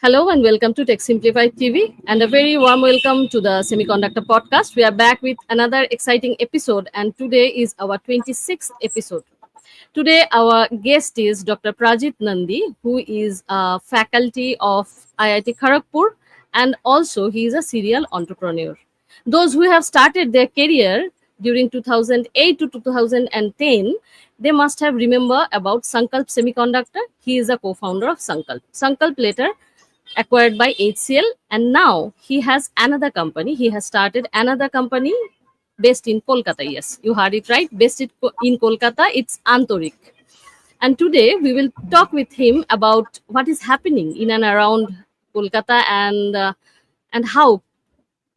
Hello and welcome to Tech Simplified TV and a very warm welcome to the Semiconductor Podcast. We are back with another exciting episode and today is our 26th episode. Today our guest is Dr. Prajit Nandi, who is a faculty of IIT Kharagpur and also he is a serial entrepreneur. Those who have started their career during 2008 to 2010, they must have remember about Sankalp Semiconductor. He is a co-founder of Sankalp. Sankalp later acquired by HCL, and now he has another company. He has started another company based in Kolkata. Yes, you heard it right. Based in Kolkata, it's Aantaric. And today we will talk with him about what is happening in and around Kolkata and how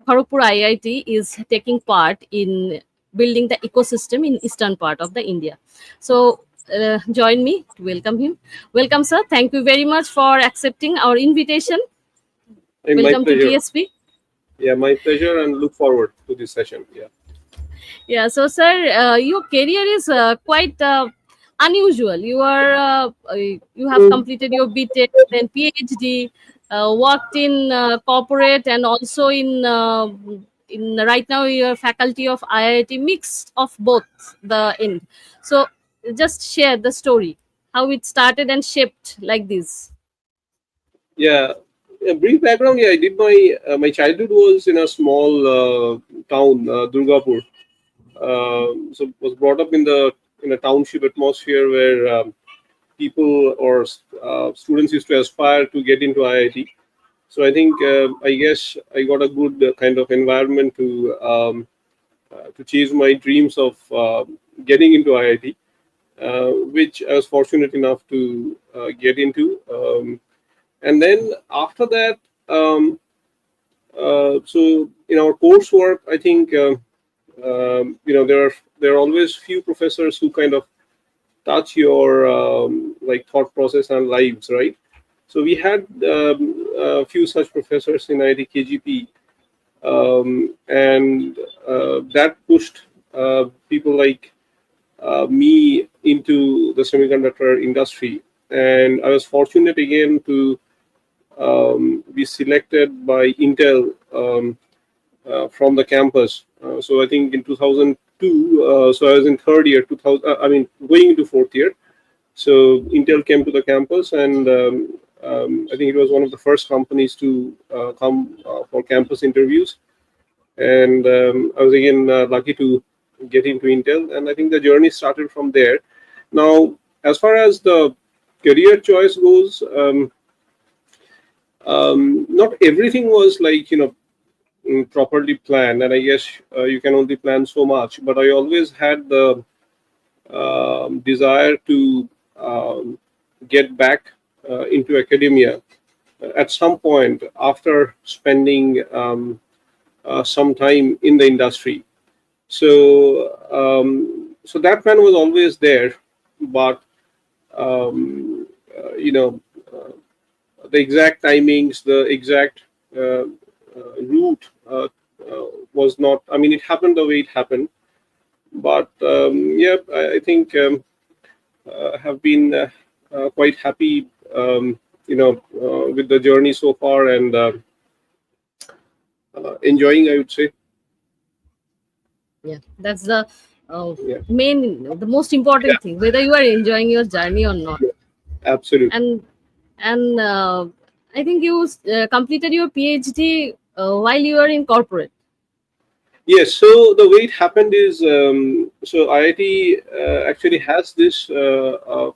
Kharagpur IIT is taking part in building the ecosystem in eastern part of the India. So join me to welcome him. Welcome, sir. Thank you very much for accepting our invitation. Hey, my Welcome to pleasure. TSP. Yeah, my pleasure, and look forward to this session. Yeah. Yeah. So, sir, your career is quite unusual. You have completed your BTech, then PhD, worked in corporate, and also in right now you're faculty of IIT, mixed of both the end. So, just share the story how it started and shaped like this. Yeah. A brief background. Yeah, I did my childhood was in a small town, Durgapur. So was brought up in a township atmosphere where people or students used to aspire to get into IIT. So I guess I got a good kind of environment to chase my dreams of getting into IIT, which I was fortunate enough to get into. And then after that, so in our coursework, I think there are always few professors who kind of touch your like thought process and lives, right? So we had a few such professors in IIT KGP, and that pushed people like me into the semiconductor industry. And I was fortunate again to be selected by Intel from the campus. So I think in 2002, so I was in third year, 2000. Going into fourth year. So Intel came to the campus, and I think it was one of the first companies to come for campus interviews. And I was again lucky to get into Intel, and I think the journey started from there. Now, as far as the career choice goes, not everything was like properly planned, and I guess you can only plan so much. But I always had the desire to get back into academia at some point after spending some time in the industry. So that plan was always there, but you know, the exact timings, the exact route was not. I mean, it happened the way it happened, but yeah, I think have been quite happy, with the journey so far, and enjoying, I would say. Yeah, that's the Yeah, the most important thing, whether you are enjoying your journey or not. absolutely. And I think you completed your PhD while you were in corporate. Yes, so the way it happened is, so IIT actually has this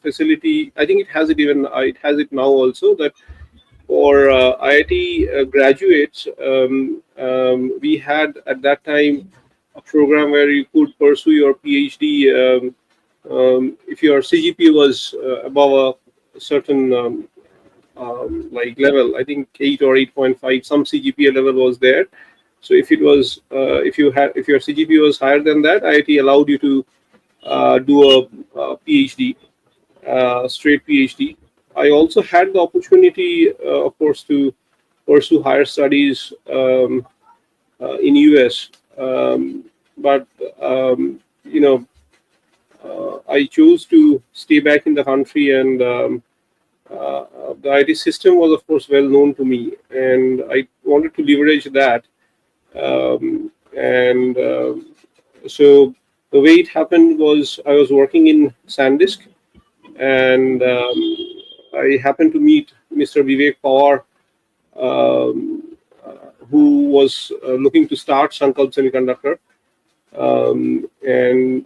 facility. I think it has it even. It has it now also, that for IIT graduates, we had at that time a program where you could pursue your PhD if your CGPA was above a certain like level. I think 8 or 8.5, some CGPA level was there. So if it was if your CGPA was higher than that, IIT allowed you to do a PhD, straight PhD. I also had the opportunity, of course, to pursue higher studies in US, but I chose to stay back in the country and the IT system was, of course, well known to me, and I wanted to leverage that. And So the way it happened was I was working in SanDisk, and I happened to meet Mr. Vivek Pawar, who was looking to start Sankalp Semiconductor, and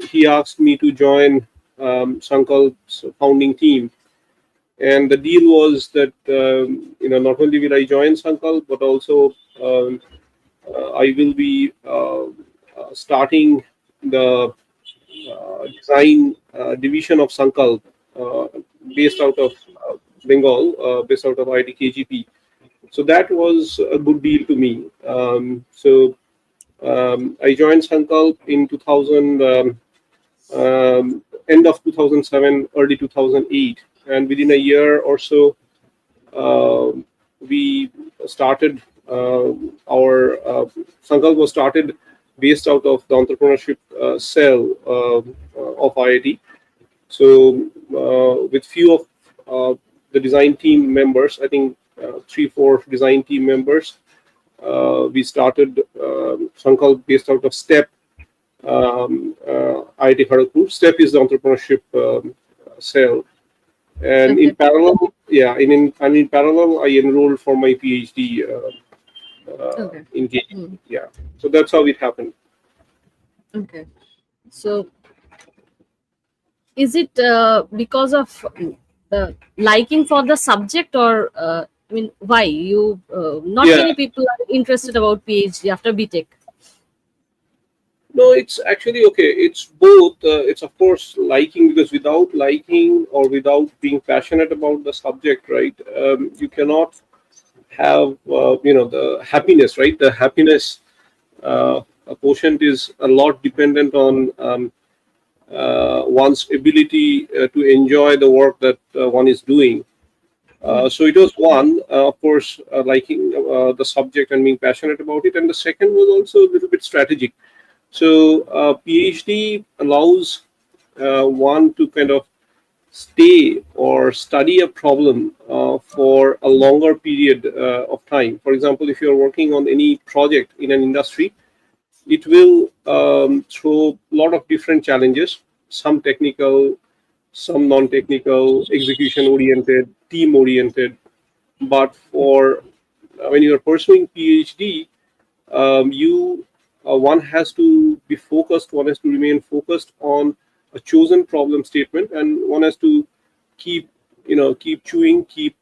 he asked me to join Sankalp's founding team. And the deal was that not only will I join Sankalp, but also I will be starting the design division of Sankalp, uh, based out of Bengal, based out of IIT KGP. So that was a good deal to me. I joined Sankalp in 2000, end of 2007, early 2008, and within a year or so, uh, we started our Sankalp was started based out of the entrepreneurship cell of IIT. So, with few of the design team members, I think 3, 4 design team members, we started Sankalp based out of STEP, IIT Kharagpur. STEP is the entrepreneurship cell, and Okay. in parallel, in parallel, I enrolled for my PhD Okay. in KGP. Hmm. Yeah, so that's how it happened. Okay. So, is it because of the liking for the subject, or I mean, why you? Not Yeah, many people are interested about PhD after BTech. no, it's actually okay. It's both. It's of course liking, because without liking or without being passionate about the subject, right? You cannot have the happiness, right? The happiness quotient is a lot dependent on one's ability to enjoy the work that one is doing. Hmm. So it was one, of course, liking the subject and being passionate about it, and the second was also a little bit strategic. So PhD allows one to kind of stay or study a problem for a longer period of time. For example, if you're working on any project in an industry, it will throw a lot of different challenges, some technical, some non-technical, execution oriented, team oriented. But for when you are pursuing PhD, you one has to be focused, one has to remain focused on a chosen problem statement, and one has to keep keep chewing, keep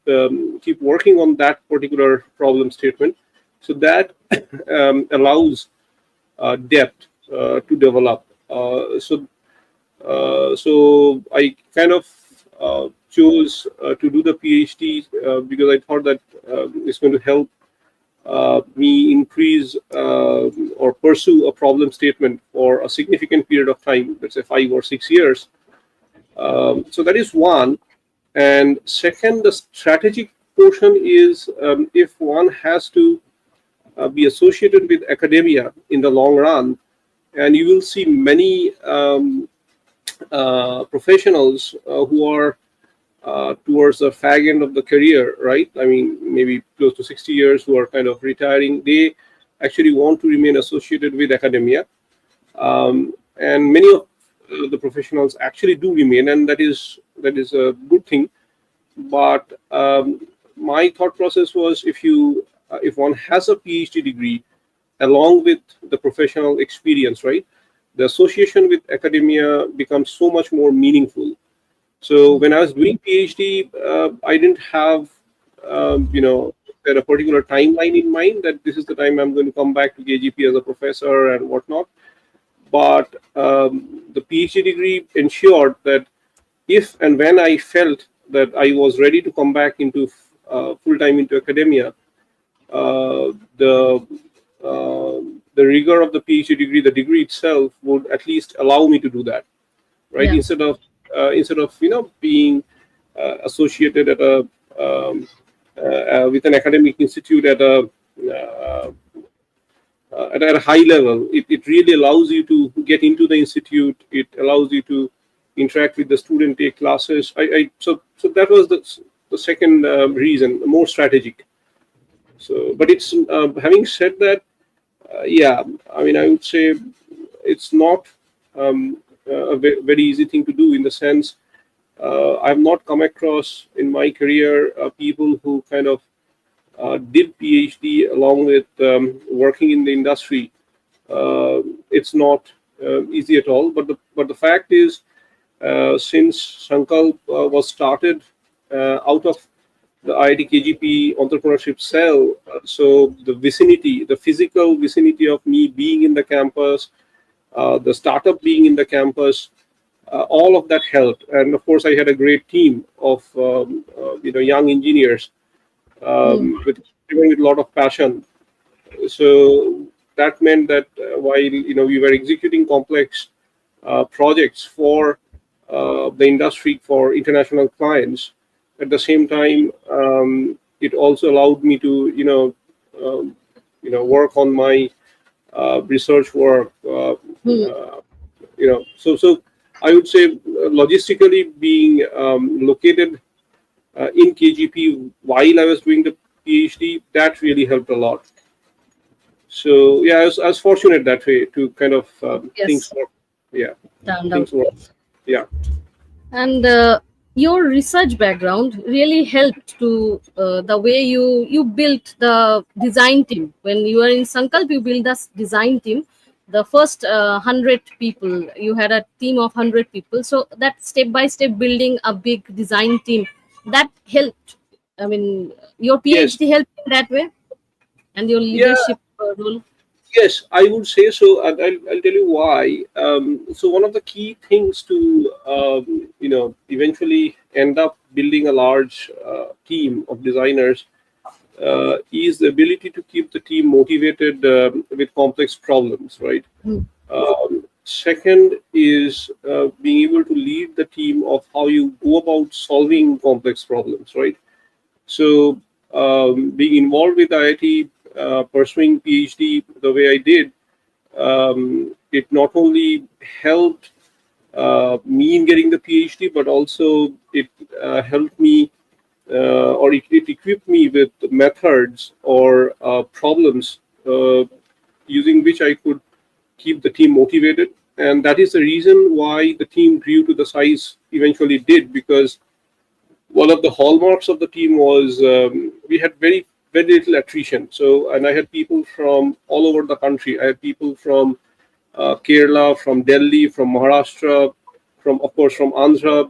working on that particular problem statement, so that allows depth to develop. So I kind of chose to do the PhD because I thought that it's going to help me increase or pursue a problem statement for a significant period of time, let's say 5 or 6 years. So that is one. And second, the strategic portion is, if one has to be associated with academia in the long run, and you will see many professionals who are towards the fag end of the career, right? I mean, maybe close to 60 years, who are kind of retiring. They actually want to remain associated with academia. And many of the professionals actually do remain, and that is a good thing. But my thought process was, if one has a PhD degree along with the professional experience, right, the association with academia becomes so much more meaningful. So when I was doing PhD, I didn't have, a particular timeline in mind that this is the time I'm going to come back to KGP as a professor and whatnot. But the PhD degree ensured that if and when I felt that I was ready to come back into full time into academia, uh, the uh, the rigor of the PhD degree, the degree itself, would at least allow me to do that, right? Yeah. Instead of being associated at a with an academic institute uh, at a high level. It really allows you to get into the institute. It allows you to interact with the student, take classes. So that was the second reason, more strategic. So, but it's having said that, yeah, I mean, I would say it's not a very easy thing to do, in the sense I've not come across in my career people who kind of did PhD along with working in the industry. It's not easy at all. But the fact is, since Sankalp was started out of the IIT KGP entrepreneurship cell, so the vicinity, the physical vicinity of me being in the campus, the startup being in the campus, all of that helped. And of course, I had a great team of young engineers Hmm. with a lot of passion. So that meant that while we were executing complex projects for the industry, for international clients, at the same time, it also allowed me to work on my research work. Hmm. So I would say logistically being located in KGP while I was doing the PhD, that really helped a lot. So yeah, I was fortunate that way to kind of things Yes, work. Yeah, turned out. things work. Yeah. And your research background really helped to the way you built the design team. When you were in Sankalp, you built this design team. The first 100 people, you had a team of 100 people. So that step by step building a big design team, that helped. I mean, your Yes. PhD helped in that way, and your Yeah. leadership role. Yes, I would say so. And I'll tell you why. So one of the key things to eventually end up building a large team of designers is the ability to keep the team motivated with complex problems, right? Hmm. Second is being able to lead the team of how you go about solving complex problems, right? So being involved with IIT, pursuing PhD the way I did, it not only helped me in getting the PhD, but also it helped me or it equipped me with methods or problems using which I could keep the team motivated. And that is the reason why the team grew to the size eventually did, because one of the hallmarks of the team was we had very little attrition. So, and I had people from all over the country. I had people from Kerala, from Delhi, from Maharashtra, from of course from Andhra,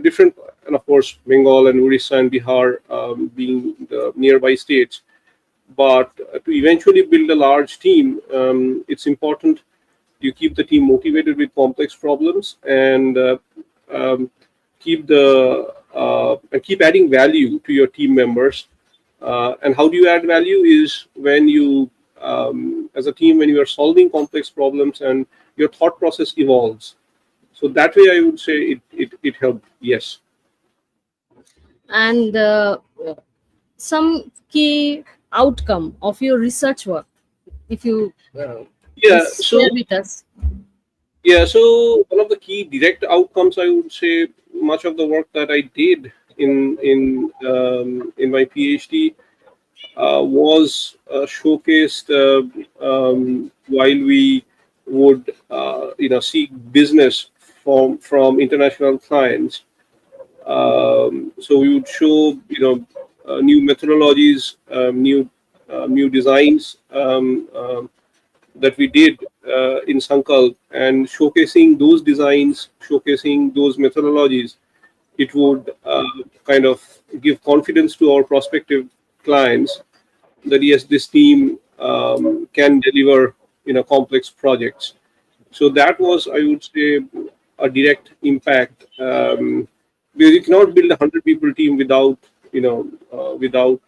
different, and of course Bengal and Orissa and Bihar being the nearby states. But to eventually build a large team, it's important you keep the team motivated with complex problems and um, keep adding value to your team members. And how do you add value is when you, as a team, when you are solving complex problems and your thought process evolves. So that way, I would say it helped. Yes. And some key outcome of your research work, if you Yeah. just So share with us. yeah. So one of the key direct outcomes, I would say, much of the work that I did in my PhD was showcased while we would seek business from international clients. So we would show new methodologies, new designs that we did in Sankalp, and showcasing those designs, showcasing those methodologies. It would kind of give confidence to our prospective clients that yes, this team can deliver complex projects. So that was, I would say, a direct impact, because you cannot build 100 people team without without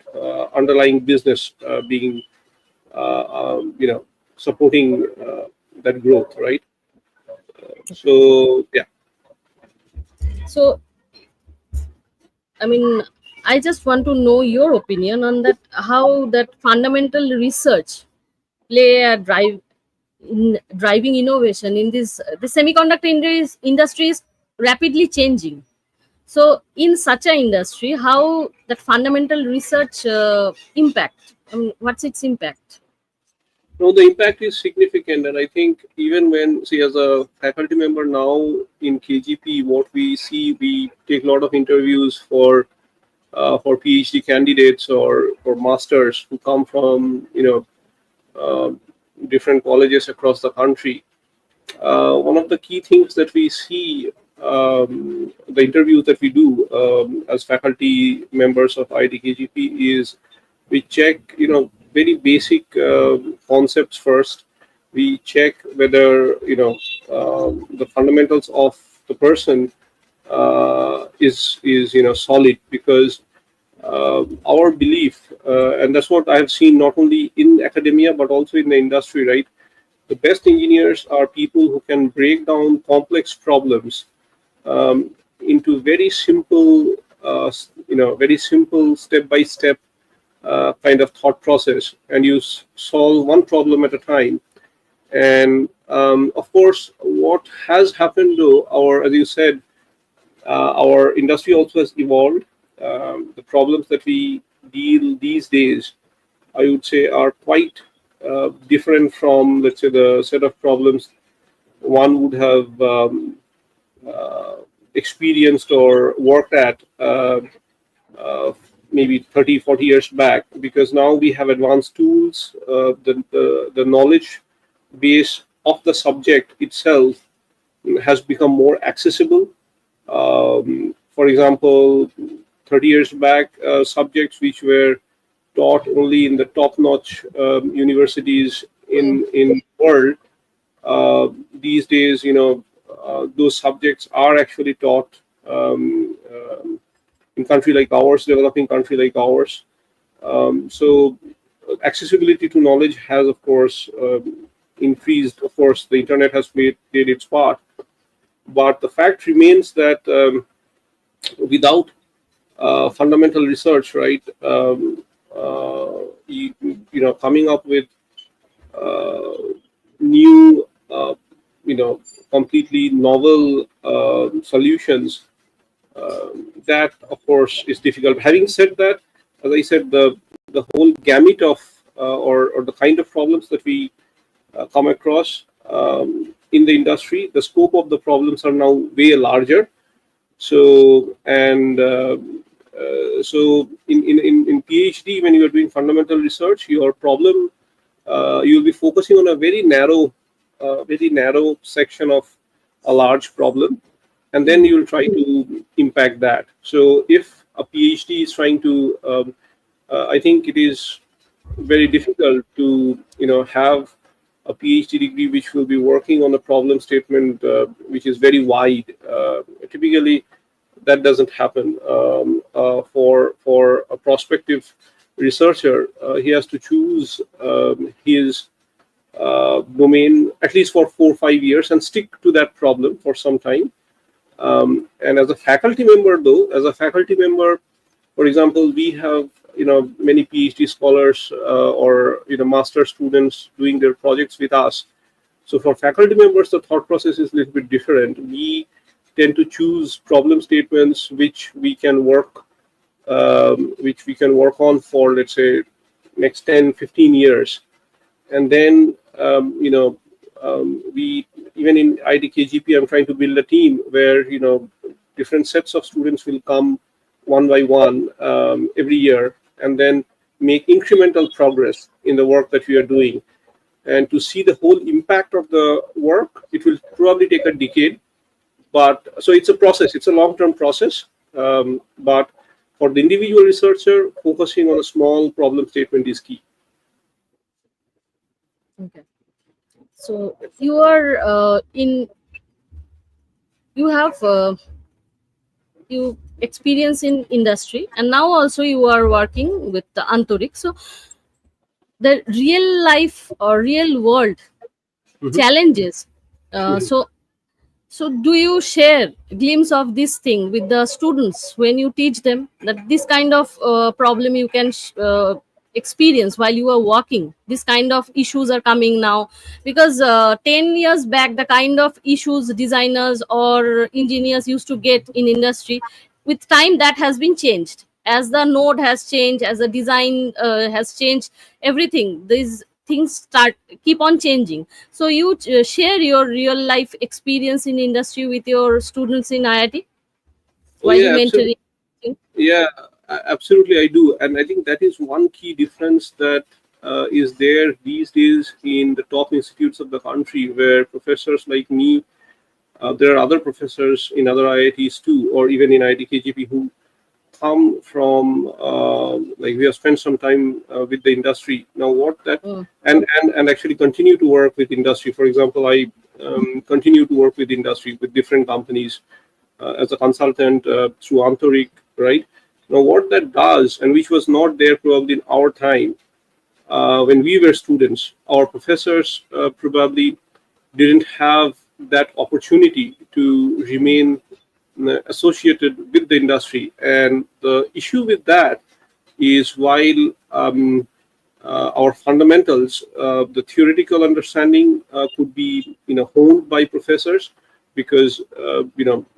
underlying business being supporting that growth, right? So yeah. So, I mean, I just want to know your opinion on that, how that fundamental research play a drive in driving innovation in this. The semiconductor industry is rapidly changing. So in such an industry, how that fundamental research impact? What's its impact? No, the impact is significant, and I think even when, see, as a faculty member now in KGP, what we see, we take a lot of interviews for PhD candidates or for masters who come from uh, different colleges across the country. One of the key things that we see, the interviews that we do as faculty members of IIT KGP, is we check very basic concepts first. We check whether the fundamentals of the person is solid, because our belief, and that's what I have seen not only in academia but also in the industry, right? The best engineers are people who can break down complex problems into very simple, very simple step-by-step kind of thought process, and you solve one problem at a time. And of course, what has happened to as you said, our industry also has evolved. The problems that we deal these days, I would say, are quite different from, let's say, the set of problems one would have uh, experienced or worked at maybe 30, 40 years back, because now we have advanced tools. The knowledge base of the subject itself has become more accessible. For example, 30 years back, subjects which were taught only in the top-notch universities in the world, these days, those subjects are actually taught in country like ours, developing country like ours. So accessibility to knowledge has, of course, increased. Of course, the internet has played its part, but the fact remains that without fundamental research, right, coming up with new, completely novel solutions, that of course is difficult. Having said that, as I said, the whole gamut of or the kind of problems that we come across in the industry, the scope of the problems are now way larger. So, and so in PhD, when you are doing fundamental research, your problem, you'll be focusing on a very narrow section of a large problem, and then you'll try to impact that. So if a PhD is trying to, I think it is very difficult to have a PhD degree which will be working on a problem statement which is very wide. Typically, that doesn't happen. For a prospective researcher, he has to choose his domain at least for 4 or 5 years and stick to that problem for some time. And as a faculty member, for example, we have many PhD scholars or master students doing their projects with us. So for faculty members, the thought process is a little bit different. We tend to choose problem statements which we can work on for, let's say, next 10, 15 years, and then we, even in IIT KGP, I'm trying to build a team where different sets of students will come one by one every year, and then make incremental progress in the work that we are doing. And to see the whole impact of the work, it will probably take a decade. But so it's a process, it's a long-term process. But for the individual researcher, focusing on a small problem statement is key. Okay. So you are you have you experience in industry, and now also you are working with the Aantaric. So the real life or real world Mhm. challenges. Mhm. So do you share glimpse of this thing with the students when you teach them that this kind of problem you can experience while you were working, this kind of issues are coming now? Because 10 years back, the kind of issues designers or engineers used to get in industry, with time that has been changed. As the node has changed, as the design has changed, everything, these things start keep on changing. So you share your real life experience in industry with your students in IIT Oh while you yeah, absolutely. mentoring? Yeah, absolutely, I do, and I think that is one key difference that is there these days in the top institutes of the country, where professors like me, there are other professors in other IITs too, or even in IIT KGP, who come from like we have spent some time with the industry. Now, what that Mm. and actually continue to work with industry. For example, I continue to work with industry with different companies as a consultant through Aantaric, right? Now, what that does, and which was not there probably in our time when we were students, our professors probably didn't have that opportunity to remain associated with the industry. And the issue with that is while our fundamentals, the theoretical understanding could be honed by professors because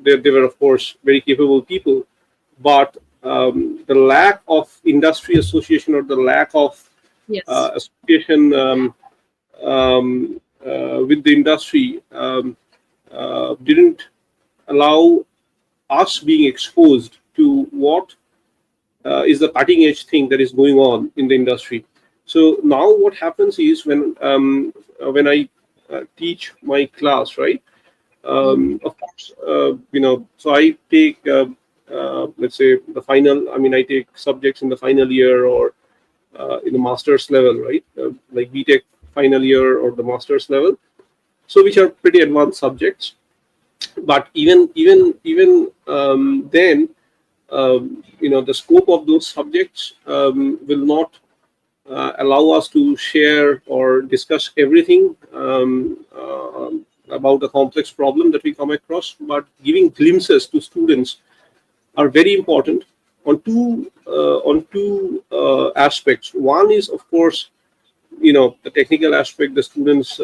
they were of course very capable people, but the lack of industry association or the lack of Yes. association with the industry didn't allow us being exposed to what is the cutting edge thing that is going on in the industry. So now what happens is when I teach my class, right? Mm. Of course, so I take let's say the final. I mean, I take subjects in the final year or in the master's level, right? Like BTech final year or the master's level. So which are pretty advanced subjects. But even then, the scope of those subjects will not allow us to share or discuss everything about a complex problem that we come across. But giving glimpses to students are very important on two aspects. One is, of course, the technical aspect, the students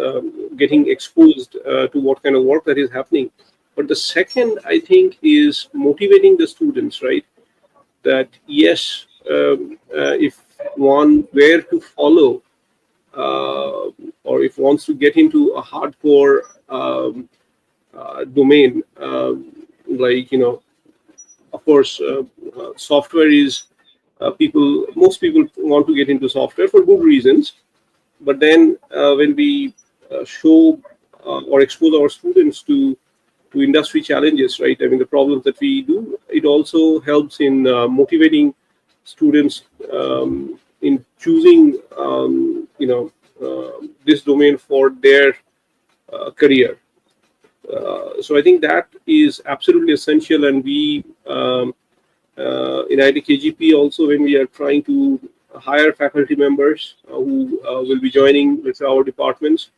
getting exposed to what kind of work that is happening. But the second, I think, is motivating the students, right? That yes, if one were to follow or if wants to get into a hardcore domain, like of course, software is most people want to get into software for good reasons. But then when we show or expose our students to industry challenges, right? I mean, the problems that we do, it also helps in motivating students in choosing, this domain for their career. So I think that is absolutely essential, and we in IIT KGP also, when we are trying to hire faculty members who will be joining with our departments,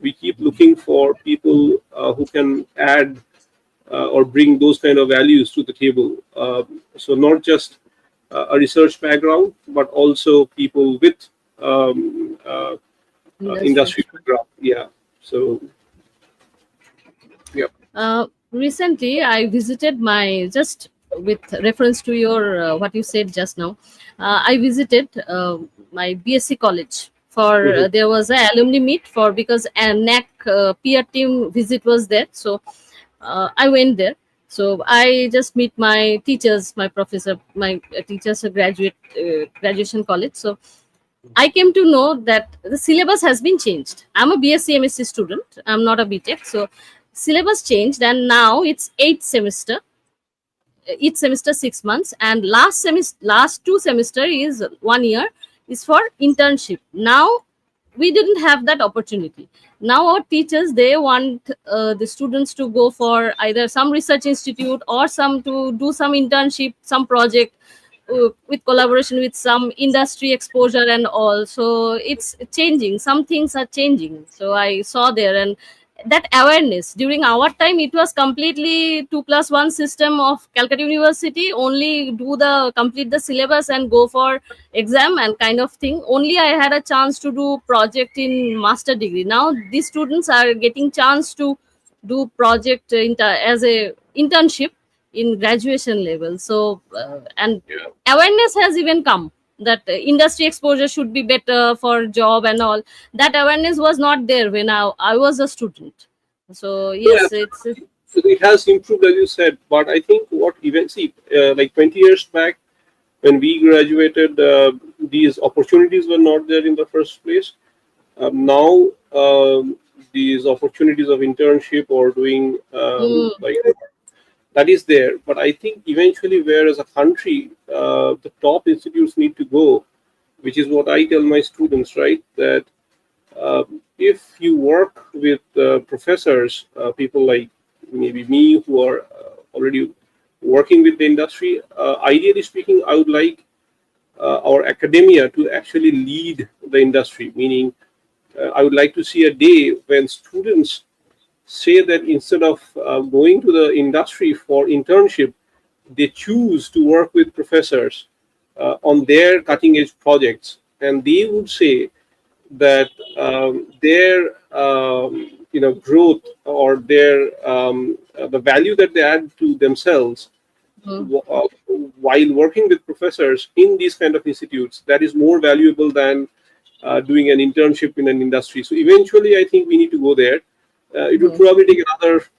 we keep looking for people who can add or bring those kind of values to the table. So not just a research background, but also people with Industry. industry background. Yeah. So yeah. Recently, I visited my, just with reference to your what you said just now. I visited my BSc college for Hmm. there was a alumni meet for, because a NAC peer team visit was there. So I went there. So I just meet my teachers, my professor, my teachers, graduation college. So I came to know that the syllabus has been changed. I'm a BSc MSc student. I'm not a BTech. So syllabus changed, and now it's eight semester. Each semester 6 months, and last two semester is 1 year, is for internship. Now we didn't have that opportunity. Now our teachers, they want the students to go for either some research institute or some to do some internship, some project with collaboration with some industry exposure and all. So it's changing, some things are changing. So I saw there, and that awareness. During our time, it was completely 2+1 system of Calcutta University. Only do the complete the syllabus and go for exam and kind of thing. Only I had a chance to do project in master degree. Now these students are getting chance to do project as a internship in graduation level. So and Yeah. awareness has even come that industry exposure should be better for job and all. That awareness was not there when I was a student. So No, yes, it's absolutely. It has improved, as you said, but I think what even see, like 20 years back, when we graduated, these opportunities were not there in the first place. Now, these opportunities of internship or doing mm, like that is there. But I think eventually, where as a country, the top institutes need to go, which is what I tell my students, right? That if you work with professors, people like maybe me who are already working with the industry, ideally speaking, I would like our academia to actually lead the industry, meaning I would like to see a day when students say that instead of going to the industry for internship, they choose to work with professors on their cutting edge projects. And they would say that their growth or their the value that they add to themselves mm, while working with professors in these kind of institutes, that is more valuable than doing an internship in an industry. So eventually, I think we need to go there. It will mm, probably take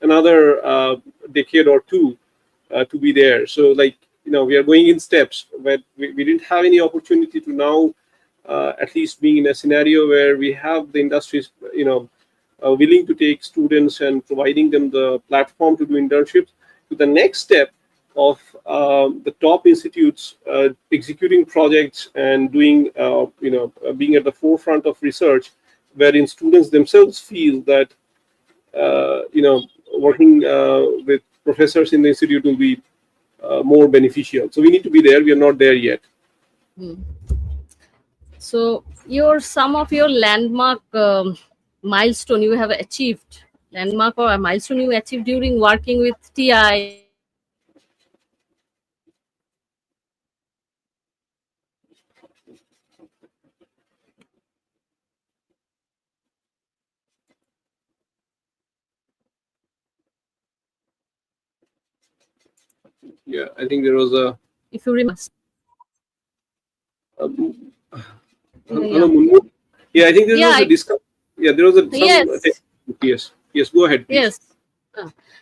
another decade or two to be there. So like we are going in steps, but we didn't have any opportunity to now at least being in a scenario where we have the industries willing to take students and providing them the platform to do internships. To the next step of the top institutes executing projects and doing being at the forefront of research, wherein students themselves feel that working with professors in the institute will be more beneficial. So we need to be there. We are not there yet. mm. So your some of your landmark milestone you have achieved, landmark or a milestone you achieved during working with TI or IIT Kharagpur or any Yeah, I think there was a if you remember. um, hello, Yeah, Munmu. Yeah, I think there yeah, was a discussion. Yeah, there was some. yes, Yes, yes. Go ahead, please. yes.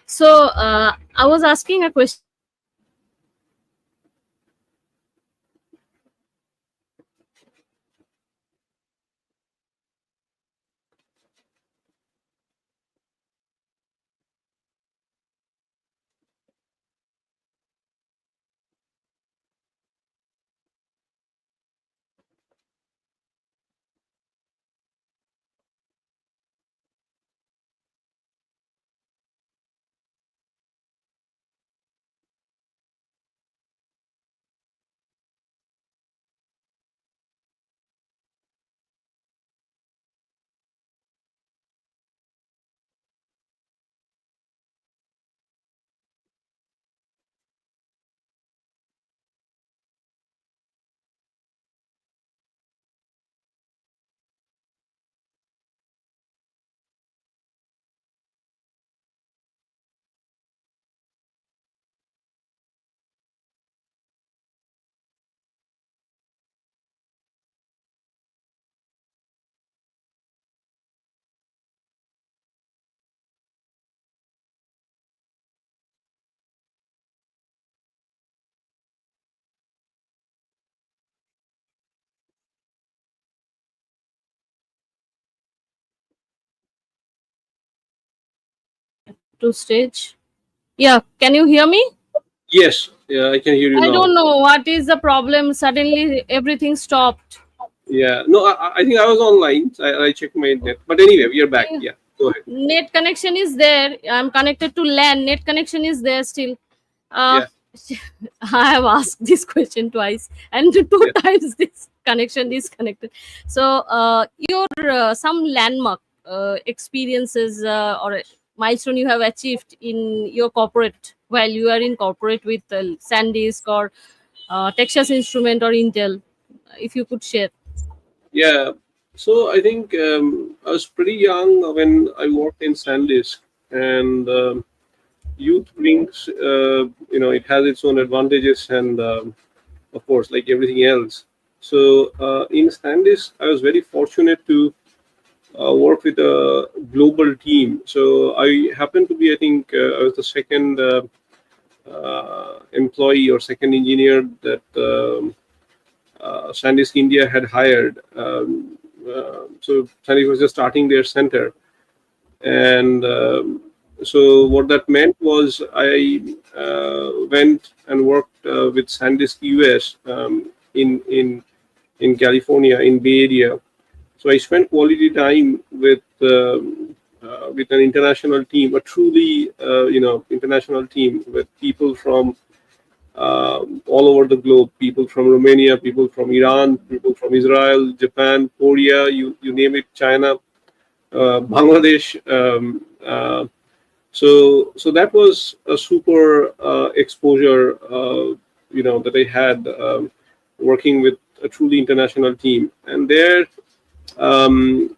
So I was asking a question that to stage. Yeah, can you hear me? Yes, yeah, I can hear you I now. don't know what is the problem. Suddenly everything stopped. Yeah, no, I think I was online. So I checked my net, but anyway, we are back. Yeah, go ahead. Net connection is there. I'm connected to LAN. Net connection is there still. Uh, Yeah, I have asked this question twice, and two yeah. times this connection disconnected. So, your some landmark. experiences or milestone you have achieved in your corporate while you are in corporate with SanDisk or Texas Instrument or Intel, if you could share. Yeah. So I think I was pretty young when I worked in SanDisk, and youth brings, it has its own advantages, and of course, like everything else. So in SanDisk, I was very fortunate to work with a global team. So I happened to be, I think, I was the second employee or second engineer that SanDisk India had hired. So SanDisk was just starting their center, and so what that meant was I went and worked with SanDisk US in California, in Bay Area. So I spent quality time with an international team, a truly international team with people from all over the globe, people from Romania, people from Iran, people from Israel, Japan, Korea, you name it, China, Bangladesh. So that was a super exposure, that I had working with a truly international team. And there, um,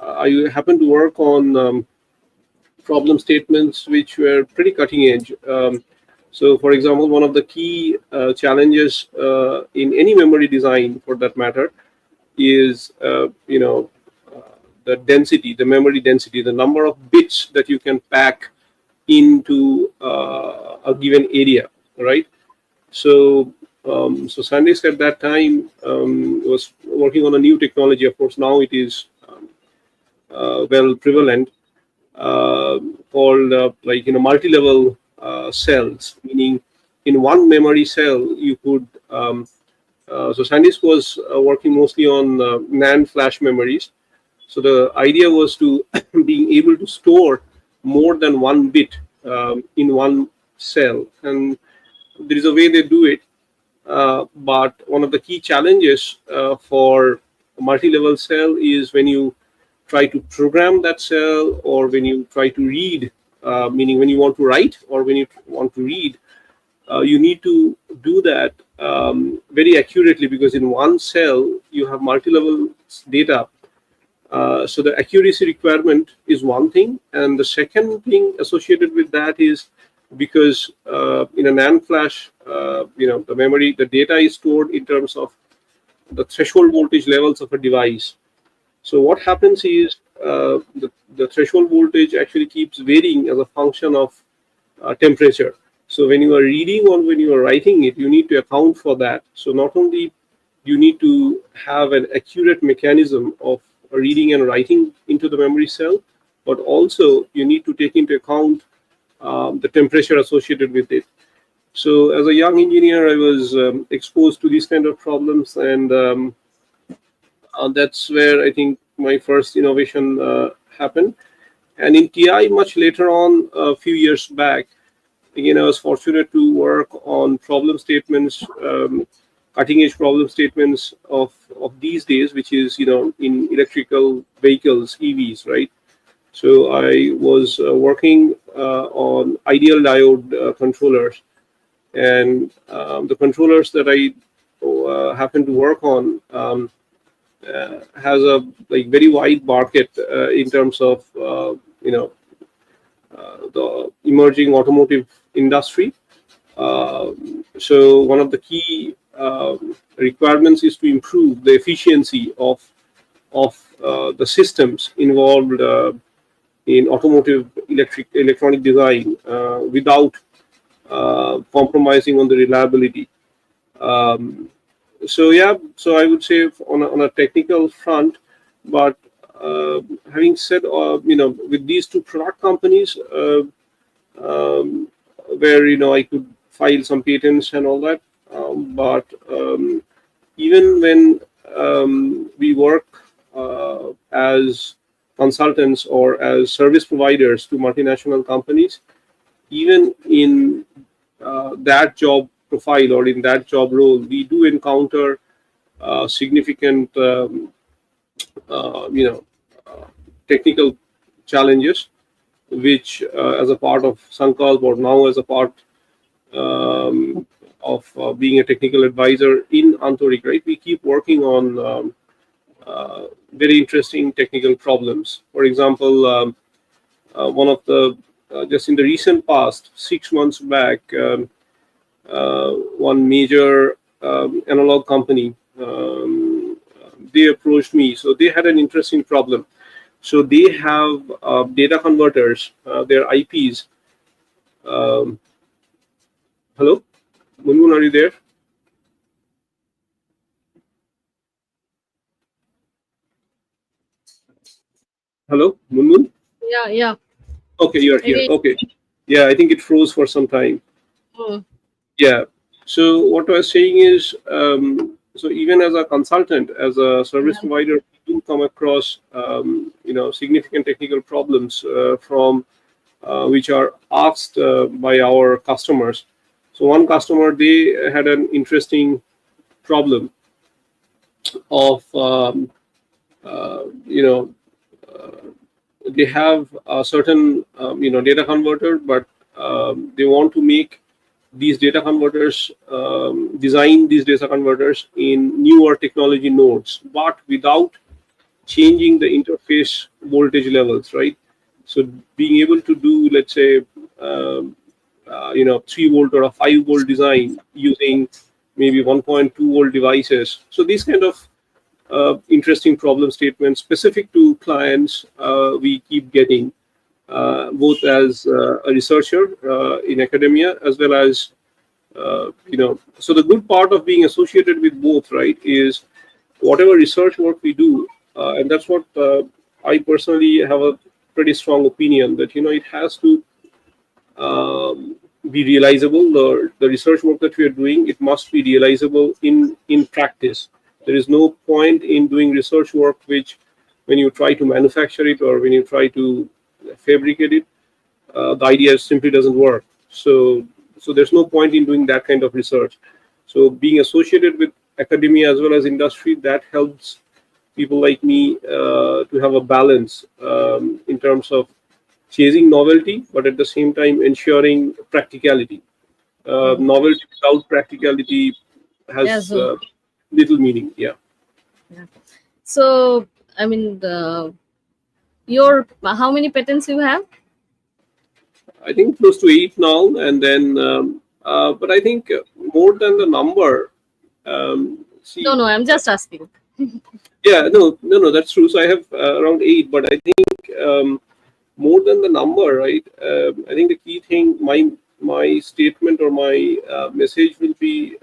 I happened to work on problem statements which were pretty cutting edge. So, for example, one of the key challenges in any memory design, for that matter, is the density, the memory density, the number of bits that you can pack into a given area, right? So, so SanDisk at that time was working on a new technology. Of course, now it is well prevalent, uh, called multi-level cells, meaning in one memory cell you could. So SanDisk was working mostly on NAND flash memories. So the idea was to being able to store more than one bit in one cell, and there is a way they do it. But one of the key challenges for a multi-level cell is when you try to program that cell, or when you try to read, meaning when you want to write or when you want to read, you need to do that very accurately, because in one cell you have multi-level data. So the accuracy requirement is one thing, and the second thing associated with that is because in a NAND flash, the memory, the data is stored in terms of the threshold voltage levels of a device. So what happens is the threshold voltage actually keeps varying as a function of temperature. So when you are reading or when you are writing it, you need to account for that. So not only you need to have an accurate mechanism of reading and writing into the memory cell, but also you need to take into account the temperature associated with it. So as a young engineer, I was exposed to these kind of problems, and that's where I think my first innovation happened. And in TI, much later on, a few years back, again, I was fortunate to work on problem statements, cutting edge problem statements of these days, which is, in electrical vehicles, EVs, right? So I was working on ideal diode controllers, and the controllers that I happen to work on has a very wide market in terms of the emerging automotive industry. So one of the key requirements is to improve the efficiency of the systems involved in automotive electronic design without compromising on the reliability. Um, so yeah, so I would say on a technical front, but having said, with these two product companies, where I could file some patents and all that, but even when we work as consultants or as service providers to multinational companies, even in that job profile or in that job role, we do encounter significant, uh, you know, technical challenges, which as a part of Sankalp, or now as a part of being a technical advisor in Antoik, right? We keep working on very interesting technical problems. For example, one of the just in the recent past, 6 months back, one major analog company, they approached me. So they had an interesting problem. So they have data converters, their IPs. Um, Hello, Munmun, are you there? Hello, Munmun. Yeah, yeah. Okay, you are here. Again. Okay, yeah, I think it froze for some time. Mm, Yeah. So what I was saying is, so even as a consultant, as a service provider, we do come across, significant technical problems from which are asked by our customers. So one customer, they had an interesting problem of, you know, they have a certain, data converter, but they want to make these data converters, design these data converters in newer technology nodes, but without changing the interface voltage levels, right? So being able to do, let's say, 3 volt or a 5 volt design using maybe 1.2 volt devices. So these kind of interesting problem statements specific to clients we keep getting, both as a researcher in academia, as well as so the good part of being associated with both, right, is whatever research work we do, and that's what I personally have a pretty strong opinion that it has to be realizable. The research work that we are doing, it must be realizable in practice. There is no point in doing research work which, when you try to manufacture it or when you try to fabricate it, the idea simply doesn't work. So there's no point in doing that kind of research. So being associated with academia as well as industry, that helps people like me to have a balance in terms of chasing novelty, but at the same time ensuring practicality. mm. Novelty without practicality Yeah, has so little meaning. Yeah, yeah. So I mean, your how many patents you have? I think close to 8 now, and then but I think more than the number. No, See, no, I'm just asking. yeah, no, that's true. So I have around 8, but I think more than the number, right? I think the key thing, my statement or my message will be,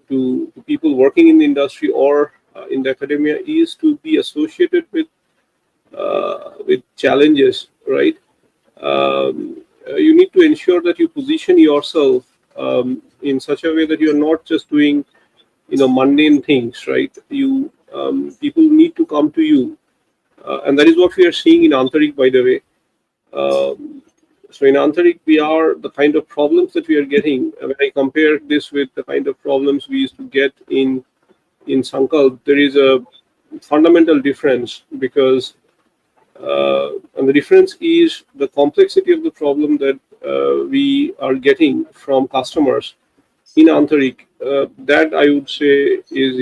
to people working in the industry or in the academia, is to be associated with challenges, right? You need to ensure that you position yourself in such a way that you are not just doing mundane things, right? You People need to come to you, and that is what we are seeing in Aantaric, by the way. So in Aantaric, we are the kind of problems that we are getting. When I compare this with the kind of problems we used to get in Sankalp, there is a fundamental difference, because and the difference is the complexity of the problem that we are getting from customers in Aantaric. That I would say is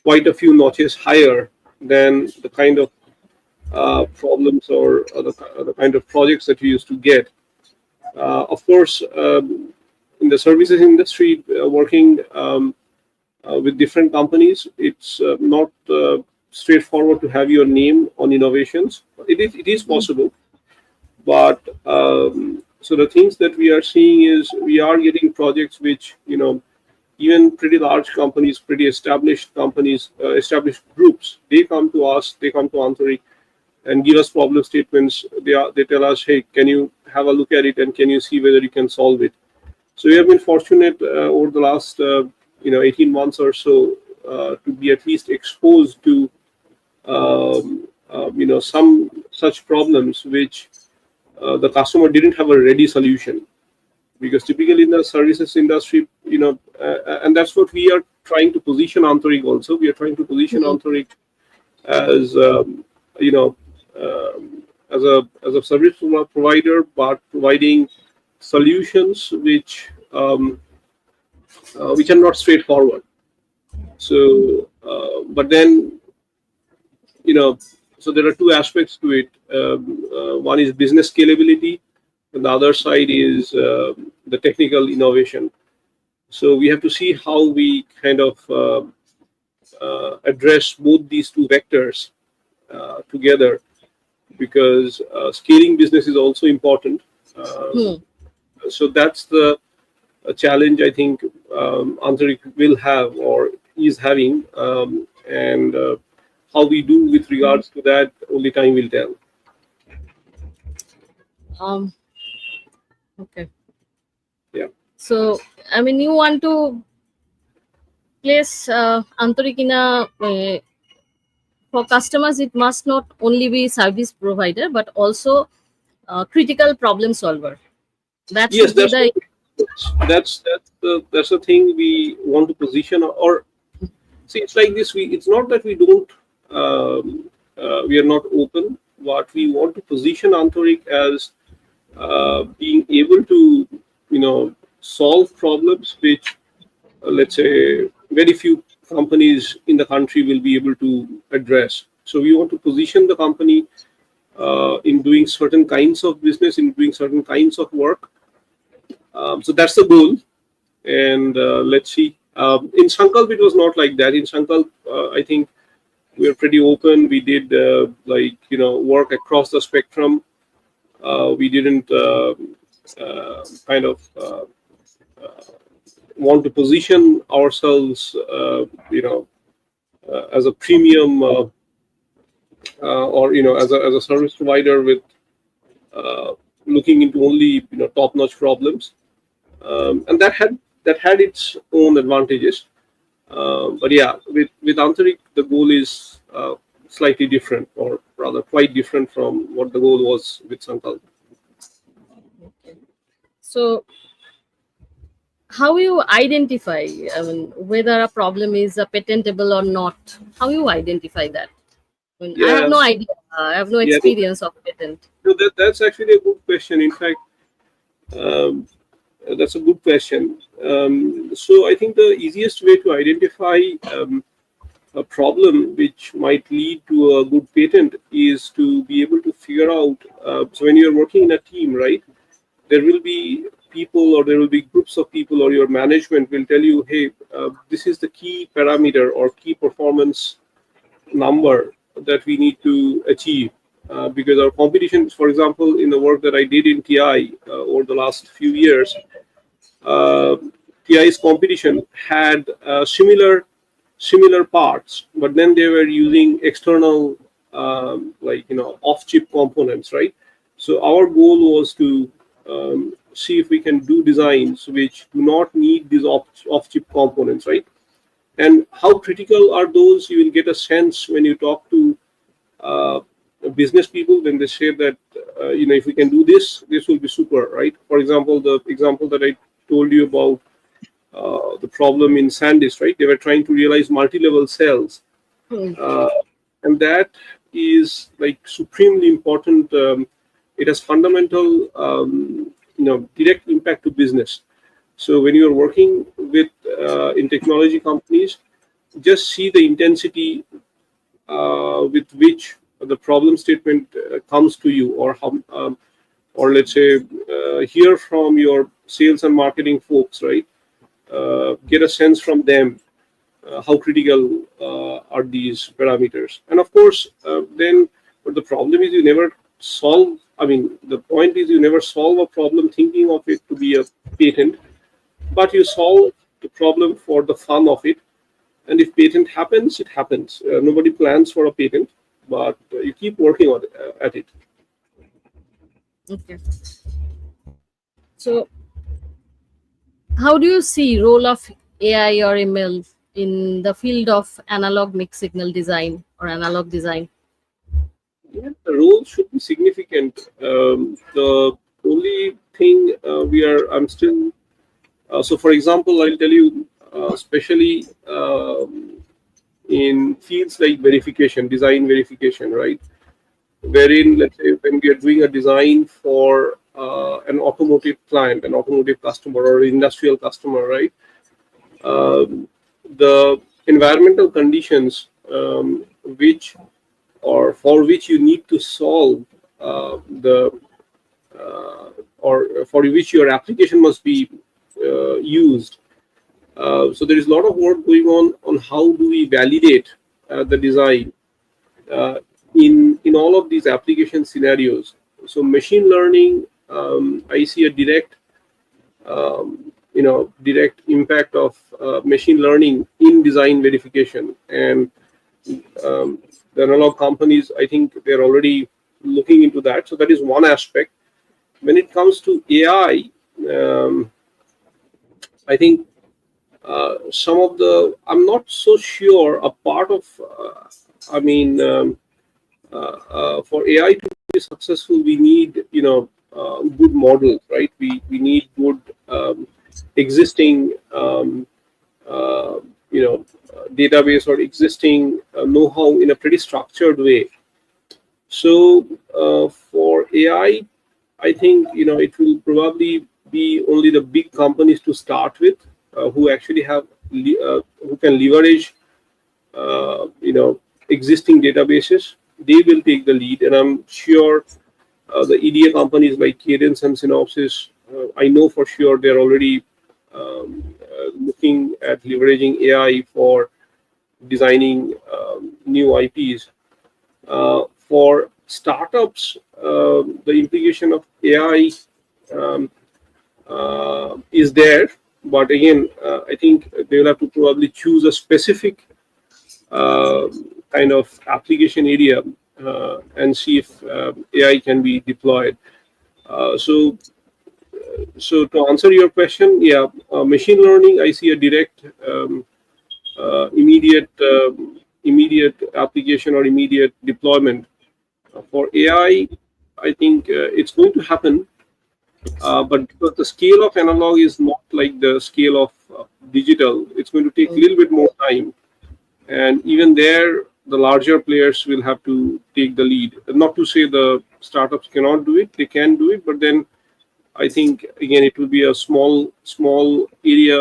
quite a few notches higher than the kind of problems or the kind of projects that we used to get. Of course, in the services industry, working with different companies, it's not straightforward to have your name on innovations. It is Mm, possible, but so the things that we are seeing is we are getting projects which even pretty large companies, pretty established companies, established groups, they come to us, they come to Antoik and give us problem statements. They tell us, hey, can you have a look at it and can you see whether you can solve it? So we have been fortunate over the last 18 months or so to be at least exposed to some such problems which the customer didn't have a ready solution, because typically in the services industry, and that's what we are trying to position Antoik also. We are trying to position mm, Antoik as you know, as a service provider, but providing solutions which are not straightforward. So, but then, you know, so there are two aspects to it. One is business scalability, and the other side is the technical innovation. So we have to see how we kind of address both these two vectors together, because scaling business is also important. Hmm. So that's the challenge I think Aantaric will have or is having, and how we do with regards to that, only time will tell. Um, okay. Yeah. So, I mean, you want to place Antorik in a for customers. It must not only be service provider, but also critical problem solver. That Yes, should be the that's the thing we want to position. Or see, it's like this. It's not that we don't we are not open, but we want to position Anthoric as being able to, solve problems which, let's say, very few companies in the country will be able to address. So we want to position the company in doing certain kinds of business, in doing certain kinds of work. So that's the goal, and let's see. In Sankalp, it was not like that. In Sankalp, I think we were pretty open. We did work across the spectrum. We didn't kind of want to position ourselves, as a premium, or as a service provider with looking into only top-notch problems, and that had its own advantages. But yeah, with Antarik, the goal is slightly different, or rather quite different from what the goal was with Sankalp. so. How you identify, I mean, whether a problem is patentable or not? How you identify that? I mean, I have Yeah, no idea. I have no yeah. experience of patent. So that's actually a good question. In fact, um, that's a good question. So I think the easiest way to identify a problem which might lead to a good patent is to be able to figure out. So when you're working in a team, right, there will be people, or there will be groups of people, or your management will tell you, hey, this is the key parameter or key performance number that we need to achieve, because our competition, for example, in the work that I did in TI over the last few years, uh, TI's competition had similar parts, but then they were using external, off-chip components, right? So our goal was to see if we can do designs which do not need these off-chip components, right? And how critical are those? You will get a sense when you talk to uh, business people, when they say that if we can do this, this will be super, right? For example, the example that I told you about, the problem in SanDisk, right? They were trying to realize multi-level cells, Hmm. uh, and that is like supremely important. It has fundamental, direct impact to business. So when you're working with in technology companies, just see the intensity with which the problem statement comes to you, or how, or let's say, hear from your sales and marketing folks, right? Get a sense from them how critical are these parameters, and of course, then. But the problem is you never solve. I mean, the point is you never solve a problem thinking of it to be a patent, but you solve the problem for the fun of it. And if patent happens, it happens. Nobody plans for a patent, but you keep working on at it. Okay. So, how do you see role of AI or ML in the field of analog mixed signal design or analog design? Yeah, the role should be significant. The only thing I'm still. So, for example, I'll tell you, especially in fields like verification, design verification, right? wherein, let's say, when we are doing a design for an automotive client, an automotive customer, or industrial customer, right? Um, the environmental conditions which or for which you need to solve the or for which your application must be used. So there is a lot of work going on how do we validate the design uh, in all of these application scenarios. So machine learning, I see a direct impact of machine learning in design verification, and um, the analog companies, I think they're already looking into that. So that is one aspect. When it comes to AI, um, I think some of the, I'm not so sure, a part of, I mean, for AI to be successful, we need, good models, right? We need good existing, database or existing know-how in a pretty structured way. So for AI, I think it will probably be only the big companies to start with, who actually have who can leverage existing databases. They will take the lead, and I'm sure the EDA companies like Cadence and Synopsys, I know for sure they're already looking at leveraging AI for designing new IPs. For startups, the implication of AI um, is there, but again, I think they'll have to probably choose a specific uh, kind of application area and see if AI can be deployed. So to answer your question, yeah, machine learning, I see a direct, immediate application or immediate deployment. For AI, I think it's going to happen, but because the scale of analog is not like the scale of digital, it's going to take a little bit more time. And even there, the larger players will have to take the lead. Not to say the startups cannot do it; they can do it, but then I think again it will be a small area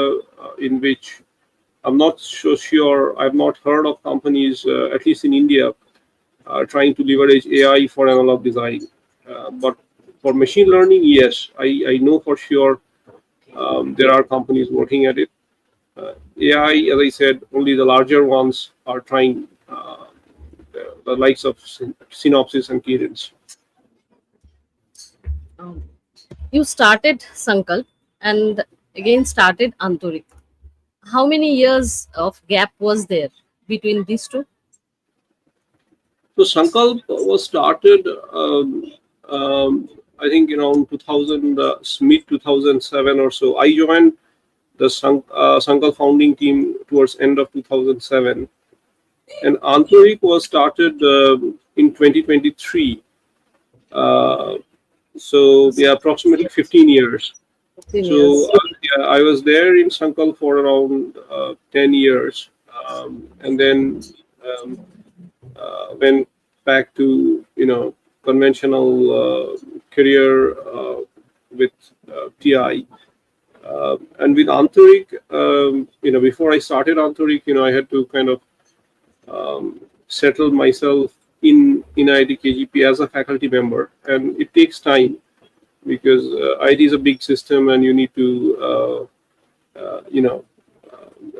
in which I'm not so sure. I've not heard of companies, at least in India, trying to leverage AI for analog design. But for machine learning, yes, I know for sure there are companies working at it. AI, as I said, only the larger ones are trying, the likes of Synopsys and Cadence. Um, you started Sankalp and again started Antorik. How many years of gap was there between these two? So Sankalp was started, I think, around 2000, mid 2007 or so. I joined the Sankalp founding team towards end of 2007, and Antoik was started in 2023. Uh, so yeah, approximately 15 years. 15 So years. yeah, I was there in Sankalp for around 10 years, and then um, went back to conventional career with TI. And with Antarik, before I started Antarik, I had to kind of settle myself in IIT KGP as a faculty member, and it takes time because IIT is a big system, and you need to,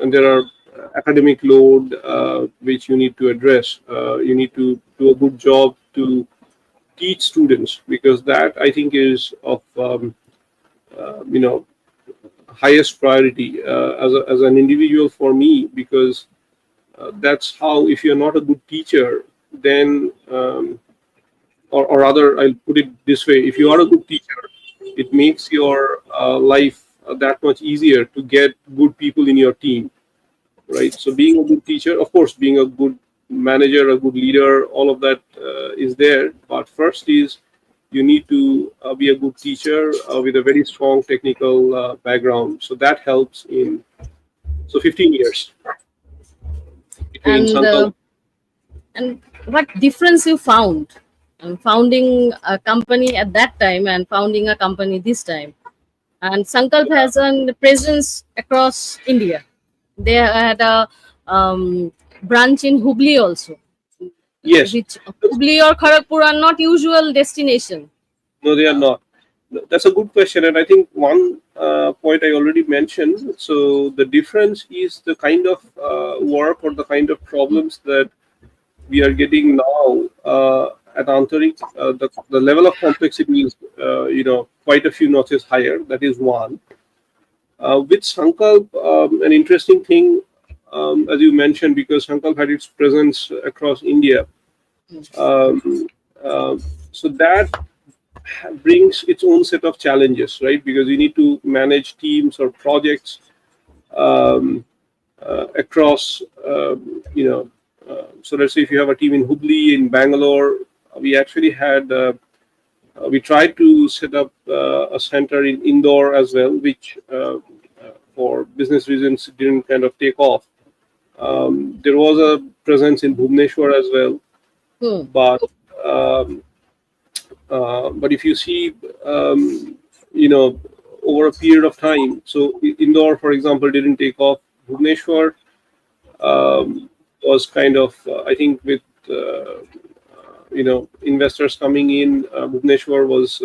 and there are academic load which you need to address. You need to do a good job to teach students, because that, I think, is of uh, you know highest priority as an individual for me, because that's how, if you're not a good teacher, then or rather, I'll put it this way: if you are a good teacher, it makes your life that much easier to get good people in your team, right? So being a good teacher, of course, being a good manager, a good leader, all of that is there. But first is, you need to be a good teacher with a very strong technical background. So that helps in. So 15 years between And Sankalp. and what difference you found founding a company at that time and founding a company this time. And Sankalp has a presence across India. They had a branch in Hubli also, Yes. which Hubli or Kharagpur are not usual destination. No, they are not. That's a good question, and I think one point I already mentioned. So the difference is the kind of work or the kind of problems that we are getting now at Aantaric. The level of complexity is quite a few notches higher. That is one. With Sankalp, an interesting thing, as you mentioned, because Sankalp had its presence across India. Um, uh, so that brings its own set of challenges, right? Because you need to manage teams or projects um, across, so let's say if you have a team in Hubli, in Bangalore, we actually had, we tried to set up a center in Indore as well, which for business reasons didn't kind of take off. There was a presence in Bhubaneswar as well, Hmm. but um, but if you see, you know, over a period of time, so Indore, for example, didn't take off. Bhubaneswar was kind of, I think, with investors coming in, Bhubaneswar was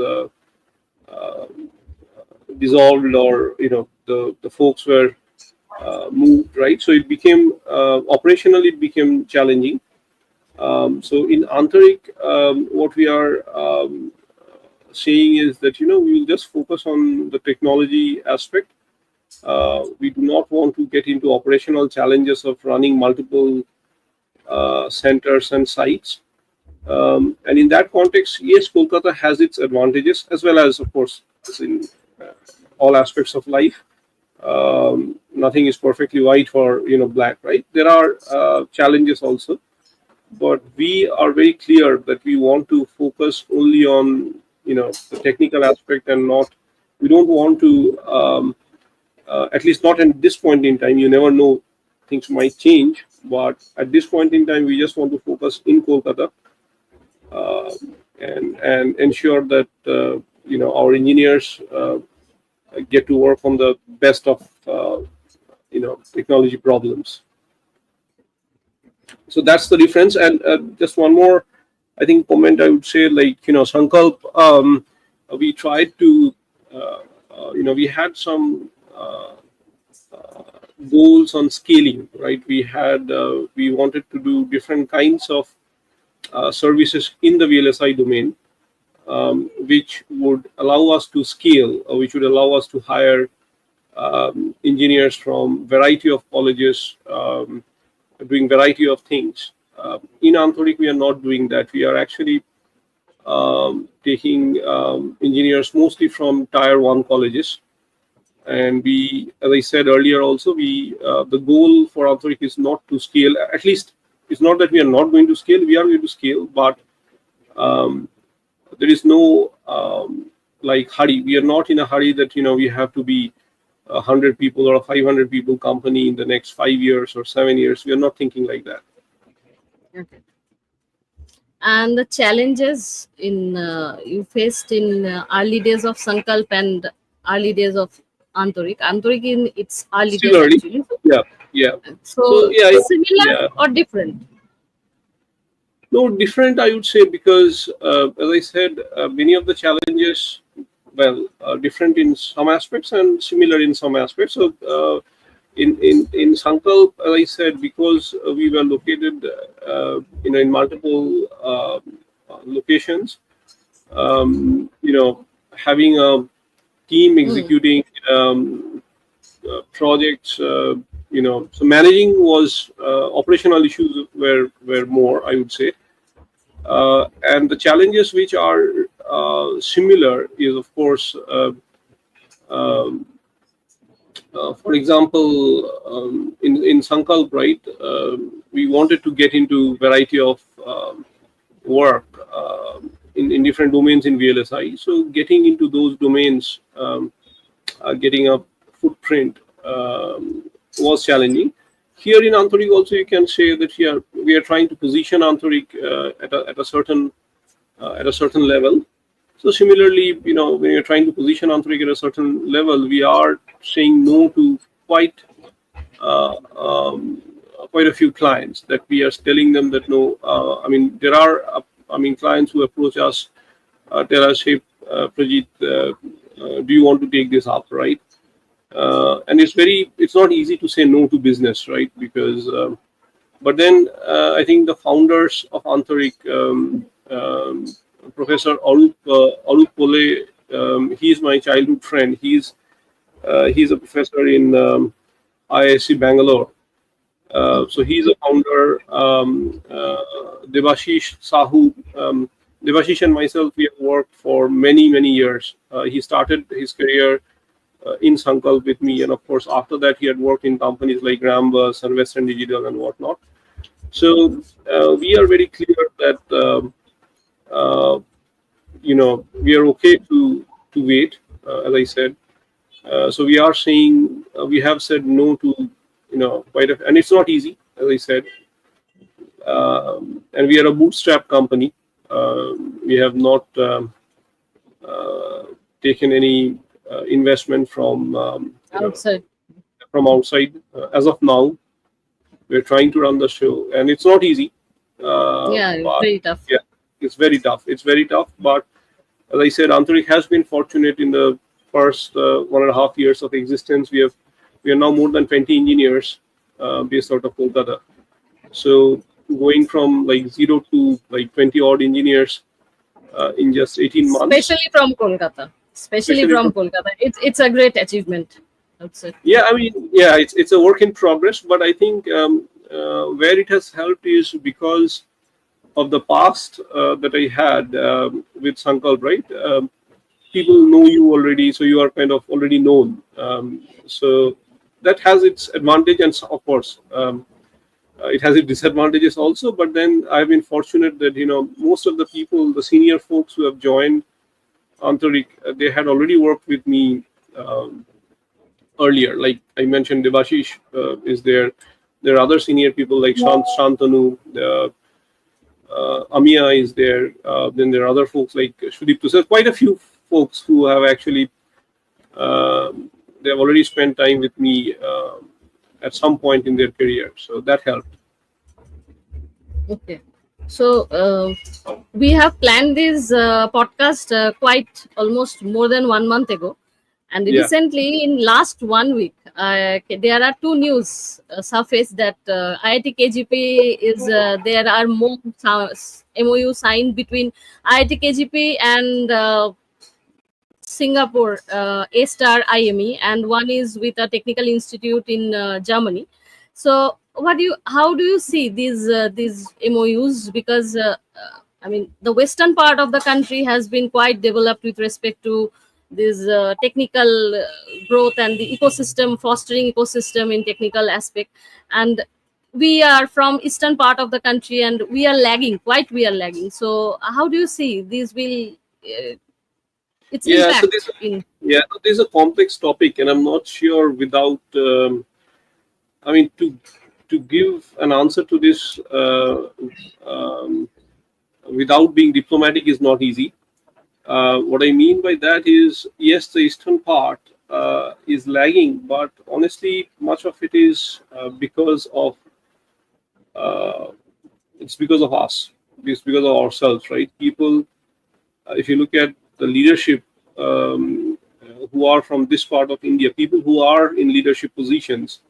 dissolved, or the folks were moved, right? So it became operationally it became challenging. So in Aantaric, what we are saying is that we will just focus on the technology aspect. We do not want to get into operational challenges of running multiple centers and sites. And in that context, yes, Kolkata has its advantages, as well as, of course, as in uh, all aspects of life. Nothing is perfectly white or black, right? There are challenges also, but we are very clear that we want to focus only on the technical aspect, and not, we don't want to, at least not at this point in time. You never know, things might change, but at this point in time we just want to focus in Kolkata, uh, and ensure that our engineers get to work on the best of technology problems. So that's the difference. And just one more, I think, comment I would say, like, Sankalp, we tried to, we had some goals on scaling, right? We wanted to do different kinds of services in the VLSI domain, which would allow us to scale, or which would allow us to hire engineers from variety of colleges, doing variety of things. In Antoik, we are not doing that. We are actually taking engineers mostly from tier 1 colleges. And we, as I said earlier also, the goal for Antoik is not to scale. At least it's not that we are not going to scale. We are going to scale, but there is no like hurry. We are not in a hurry that we have to be 100 people or a 500 people company in the next 5 years or 7 years. We are not thinking like that. Okay. And the challenges in you faced in early days of Sankalp and early days of Antorik. Antorik in its early Still days early. actually. Yeah, yeah. So So yeah, similar yeah. or different? No, different, I would say, because as I said, many of the challenges, well, are different in some aspects and similar in some aspects. So in Sankalp, as I said, because we were located, in multiple locations, having a team Hmm. executing projects, so managing was, operational issues were more, I would say. And the challenges which are similar is, of course, um, for example, in Sankalp, right, we wanted to get into variety of work in different domains in VLSI. So getting into those domains, getting a footprint was challenging. Here in Antoik also, you can say that we are trying to position Antoik at a certain at a certain level. So similarly, when you're trying to position Aantaric at a certain level, we are saying no to quite uh, um, quite a few clients that we are telling them that no. There are clients who approach us, tell us, hey, Prajit, do you want to take this up, right? And it's not easy to say no to business, right? Because but then I think the founders of Aantaric, Professor Arup Pole, he's my childhood friend. He's a professor in IIT Bangalore. So he's a founder. Devashish Sahu, Devashish and myself, we have worked for many years. He started his career in Sankalp with me, and of course after that he had worked in companies like Rambus and Western Digital and whatnot. So we are very clear that uh, we are okay to wait, as I said. So we are saying we have said no to and it's not easy, as I said. And we are a bootstrap company. We have not taken any investment Outside. from outside as of now. We're trying to run the show, and it's not easy. Yeah, But very tough. yeah, it's very tough. It's very tough. But as I said, Aantaric has been fortunate in the first 1.5 years of existence. We are now more than 20 engineers based out of Kolkata. So going from like zero to like 20 odd engineers in just 18 months. Especially from Kolkata. Especially Especially from from Kolkata. It's a great achievement, I would say. Yeah, it's a work in progress, but I think where it has helped is because of the past that I had with Sankalp, right? People know you already, so you are kind of already known. So that has its advantage, and of course, it has its disadvantages also. But then I've been fortunate that most of the people, the senior folks who have joined Aantaric, they had already worked with me earlier. Like I mentioned, Devashish is there. There are other senior people like Shantanu. Amia is there. Then there are other folks like Shudip. So there's quite a few folks who have actually they have already spent time with me at some point in their career. So that helped. Okay. So we have planned this podcast quite almost more than 1 month ago. And Yeah. recently, in last 1 week, there are two news surfaced that IIT KGP is there are more MOU signed between IIT KGP and Singapore A-Star IME, and one is with a technical institute in Germany. So, how do you see these MOUs? Because the western part of the country has been quite developed with respect to this technical growth and the ecosystem, fostering ecosystem in technical aspect, and we are from eastern part of the country and we are lagging. Quite, we are lagging. So, how do you see these will? Its Yeah. So impact in this is a complex topic, and I'm not sure without. I mean, to give an answer to this um, without being diplomatic is not easy. What I mean by that is, yes, the eastern part is lagging, but honestly, much of it is because of uh, it's because of us. It's because of ourselves, right? People, if you look at the leadership who are from this part of India, people who are in leadership positions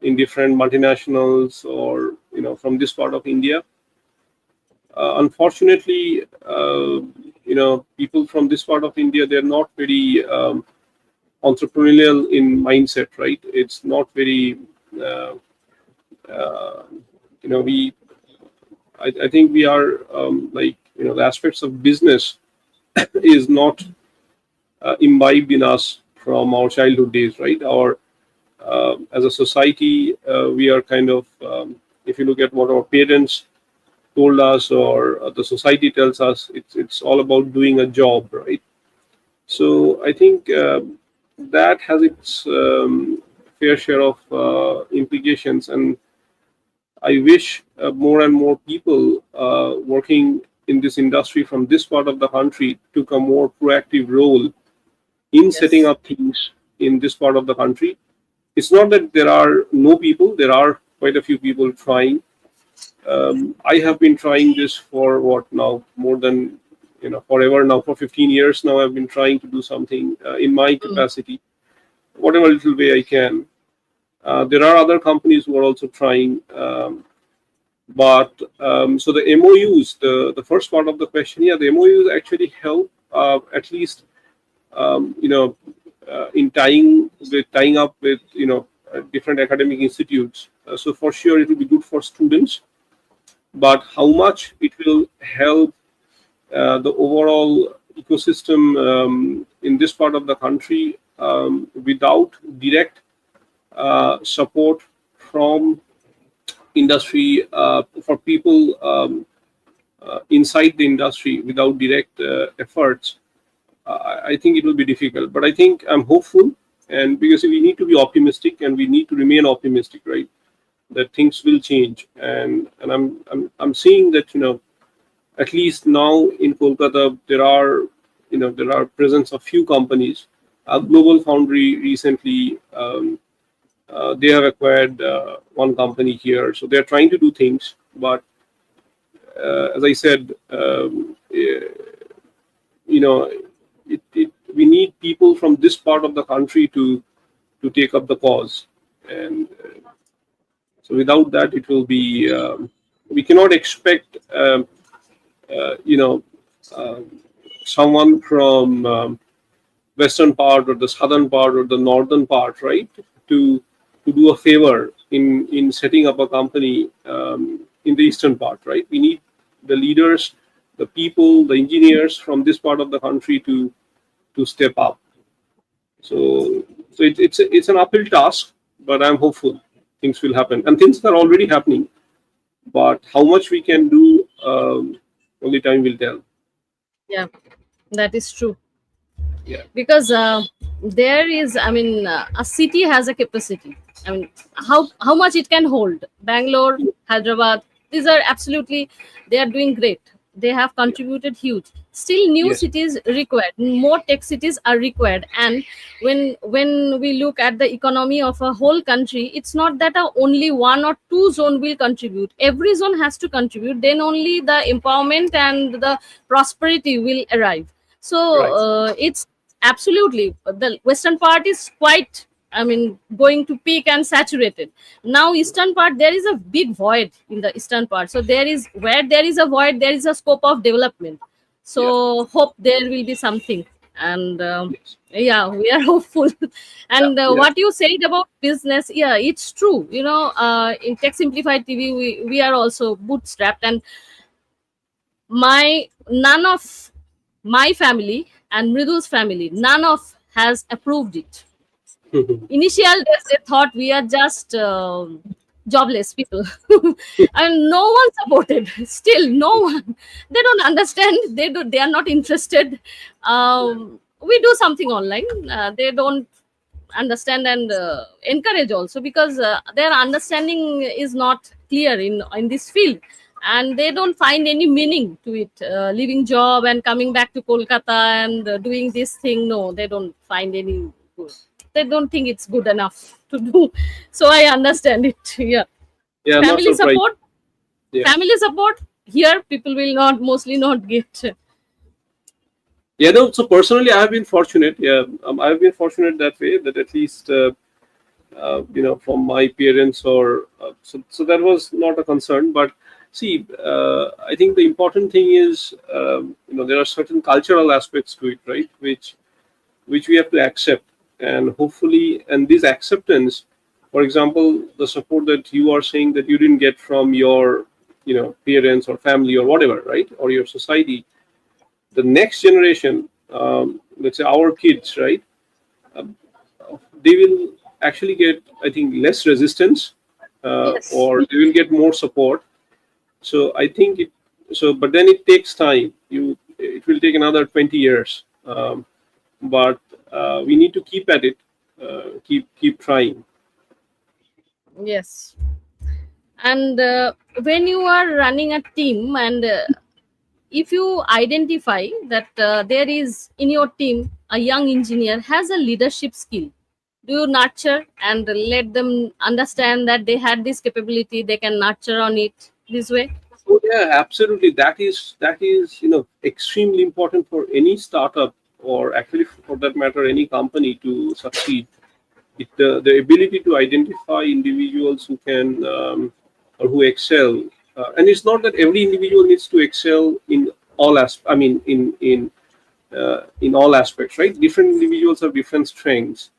in different multinationals or from this part of India. Unfortunately, people from this part of India, they're not very entrepreneurial in mindset, right? It's not very, uh, we. I think we are the aspects of business is not imbibed in us from our childhood days, right? Our as a society, we are kind of, if you look at what our parents told us or the society tells us, it's all about doing a job, right? So I think that has its fair share of implications, and I wish more and more people working in this industry from this part of the country took a more proactive role in setting Yes. up things in this part of the country. It's not that there are no people, there are quite a few people trying. I have been trying this for what now, more than forever now, for 15 years now. I've been trying to do something in my Mm. capacity, whatever little way I can. There are other companies who are also trying, but so the MOUs, the first part of the question, yeah, the MOUs actually help at least you know in tying up with different academic institutes. So for sure, it will be good for students, but how much it will help the overall ecosystem in this part of the country without direct support from industry for people inside the industry without direct efforts, I think it will be difficult. But I think I'm hopeful, and because we need to be optimistic and we need to remain optimistic, right? That things will change, and I'm seeing that at least now in Kolkata there are presence of few companies. Global Foundry recently they have acquired one company here, so they're trying to do things. But as I said, you know, we need people from this part of the country to take up the cause, and so without that, it will be we cannot expect you know someone from western part or the southern part or the northern part, right, to do a favor in setting up a company in the eastern part, right? We need the leaders, the people, the engineers from this part of the country to step up. So it's an uphill task, but I'm hopeful things will happen, and things are already happening. But how much we can do, only time will tell. Yeah, that is true. Yeah. Because there is, I mean, a city has a capacity. I mean, how much it can hold. Bangalore, Hyderabad, these are absolutely, they are doing great. They have contributed huge. Still new Yes. cities required, more tech cities are required. And when we look at the economy of a whole country, it's not that only one or two zone will contribute. Every zone has to contribute, then only the empowerment and the prosperity will arrive. So Right. it's absolutely, the western part is quite, I mean, going to peak and saturated. Now eastern part, there is a big void in the eastern part. So there is, where there is a void, there is a scope of development. Yeah. So hope there will be something. And Yes. yeah, we are hopeful. Yeah. And Yeah. what you said about business, yeah, it's true. In Tech Simplified TV, we are also bootstrapped. And none of my family and Mridul's family, none of has approved it. Initial days, they thought we are just jobless people, and no one supported. Still, no one. They don't understand. They are not interested. Yeah. We do something online. They don't understand and encourage also, because their understanding is not clear in this field, and they don't find any meaning to it, leaving job and coming back to Kolkata and doing this thing. No, they don't find any good. They don't think it's good enough to do. So I understand it. Yeah. Yeah. I'm not family surprised. support Yeah. family support here, people will not, mostly not get. Yeah. No. So personally, I have been fortunate. Yeah. I've been fortunate that way. That at least from my parents, or so that was not a concern. But see, I think the important thing is there are certain cultural aspects to it, right? Which we have to accept, and hopefully, and this acceptance, for example, the support that you are saying that you didn't get from your parents or family or whatever, right, or your society, the next generation, let's say our kids, right, they will actually get, I think, less resistance, Yes. or they will get more support. So I think but then it takes time. It will take another 20 years, but we need to keep at it, keep trying. Yes. And when you are running a team, and if you identify that there is in your team a young engineer has a leadership skill, do you nurture and let them understand that they had this capability, they can nurture on it this way? So yeah, absolutely. That is extremely important for any startup, or actually for that matter any company to succeed. The ability to identify individuals who can or who excel, and it's not that every individual needs to excel in all I mean in all aspects, right? Different individuals have different strengths.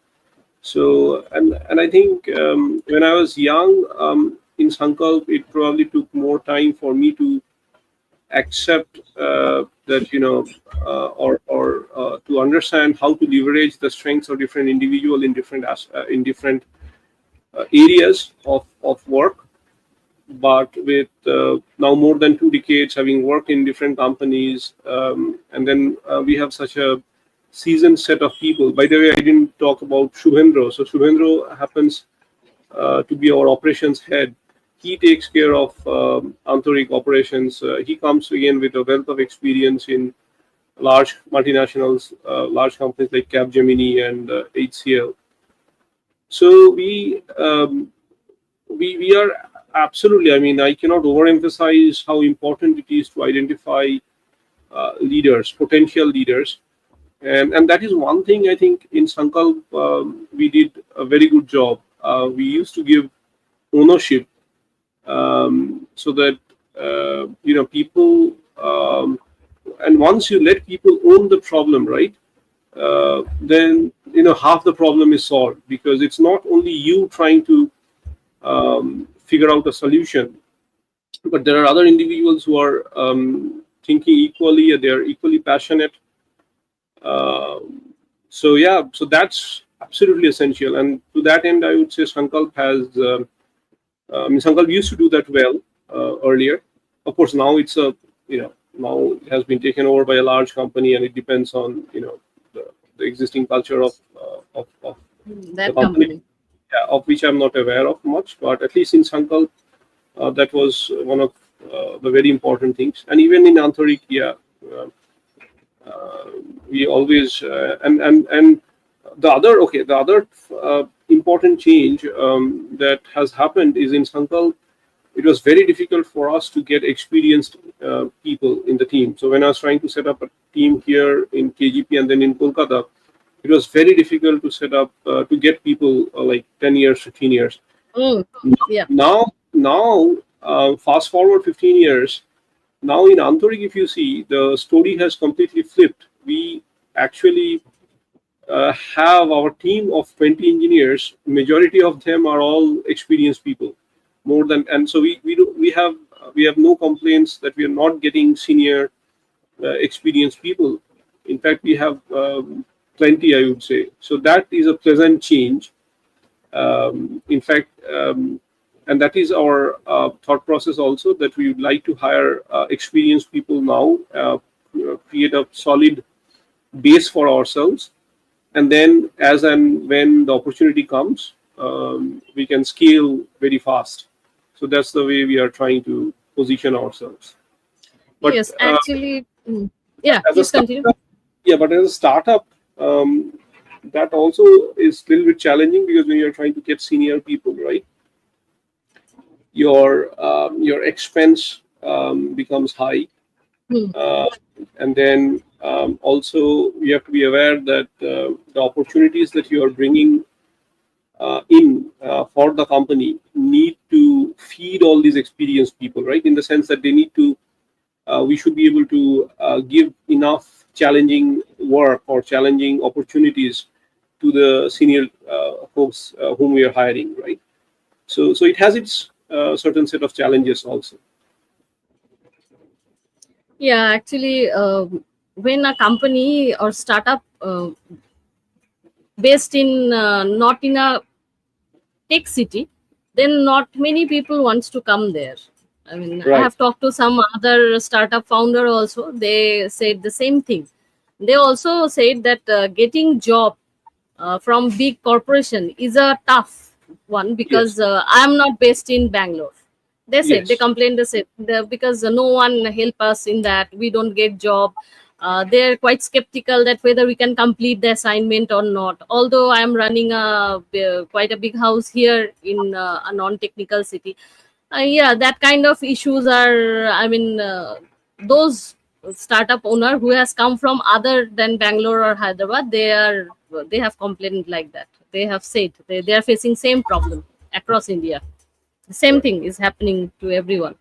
So, and I think when I was young in Sankalp, it probably took more time for me to accept that or to understand how to leverage the strengths of different individual in different areas of work. But with now more than 2 decades having worked in different companies, and then we have such a seasoned set of people. By the way, I didn't talk about Shubhendra. So Shubhendra happens to be our operations head. He takes care of Aantaric operations. He comes again with a wealth of experience in large multinationals, large companies like Capgemini and HCL. So we are absolutely. I mean, I cannot overemphasize how important it is to identify leaders, potential leaders, and that is one thing I think in Sankalp we did a very good job. We used to give ownership, so that people, and once you let people own the problem, right, then half the problem is solved, because it's not only you trying to figure out a solution, but there are other individuals who are thinking equally, and they are equally passionate. So yeah, so that's absolutely essential, and to that end I would say Sankalp has Sankalp used to do that well earlier. Of course, now it's a now it has been taken over by a large company, and it depends on the existing culture of the That company, company. yeah, of which I'm not aware of much. But at least in Sankalp, that was one of the very important things. And even in Aantaric, yeah, uh, we always and the other important change that has happened is in Sankalp. It was very difficult for us to get experienced people in the team. So when I was trying to set up a team here in KGP and then in Kolkata, it was very difficult to set up to get people like 10 years, 15 years. Mm, yeah. Now, fast forward 15 years. Now in Antoik, if you see, the story has completely flipped. We actually have our team of 20 engineers. Majority of them are all experienced people, more than, and so we have no complaints that we are not getting senior experienced people. In fact, we have plenty, I would say. So that is a pleasant change. In fact, and that is our thought process also, that we would like to hire experienced people now, create a solid base for ourselves, and then as and when the opportunity comes, we can scale very fast. So that's the way we are trying to position ourselves. But Yes, actually. Yeah, as a please continue. startup, yeah, but as a startup, that also is a little bit challenging, because when you're trying to get senior people, right, your expense becomes high, Hmm. uh, and then also you have to be aware that the opportunities that you are bringing in for the company need to feed all these experienced people, right? In the sense that they need to, we should be able to give enough challenging work or challenging opportunities to the senior folks whom we are hiring, right? So it has its certain set of challenges also. Yeah, actually, when a company or startup based in not in a tech city, then not many people wants to come there. I mean, I Right. have talked to some other startup founder also. They said the same thing. They also said that getting job from big corporation is a tough one Yes. because I am not based in Bangalore. They said, they Yes. complained, they said, because no one help us in that, we don't get job. They're quite skeptical that whether we can complete the assignment or not. Although I am running quite a big house here in a non-technical city. Yeah, that kind of issues are, I mean, those startup owner who has come from other than Bangalore or Hyderabad, they have complained like that. They have said they are facing same problem across India. The same Right. thing is happening to everyone.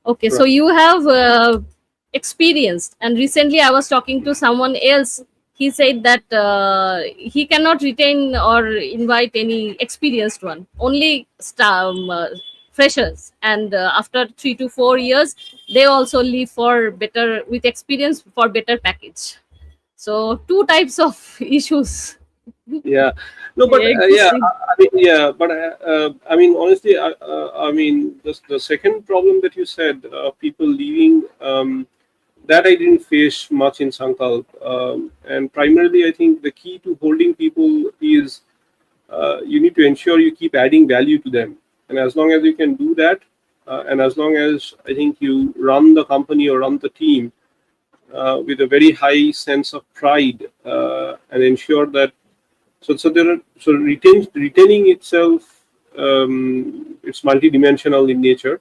Okay, so Right. you have experienced, and recently I was talking to someone else. He said that he cannot retain or invite any experienced one, only freshers. And after 3 to 4 years, they also leave for better with experience for better package. So two types of issues Yeah. No, but yeah, existing. I mean, yeah, but I mean, honestly, I mean, the second problem that you said, people leaving, that I didn't face much in Sankalp. And primarily, I think the key to holding people is you need to ensure you keep adding value to them. And as long as you can do that, and as long as I think you run the company or run the team with a very high sense of pride, and ensure that retaining itself, it's multidimensional in nature.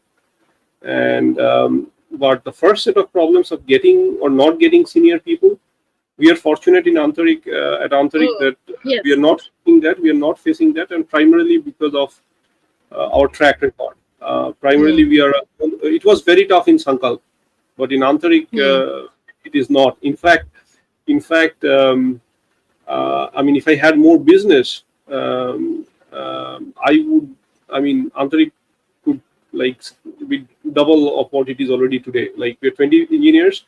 And but the first set of problems of getting or not getting senior people, we are fortunate in Aantaric, at Aantaric, Oh, that we are yes. not facing that. We are not facing that, and primarily because of our track record. Primarily, Hmm. we are. It was very tough in Sankalp, but in Aantaric, Hmm. it is not. In fact, I mean, if I had more business, I would. I mean, Antarik could like be double of what it is already today. Like we're 20 engineers,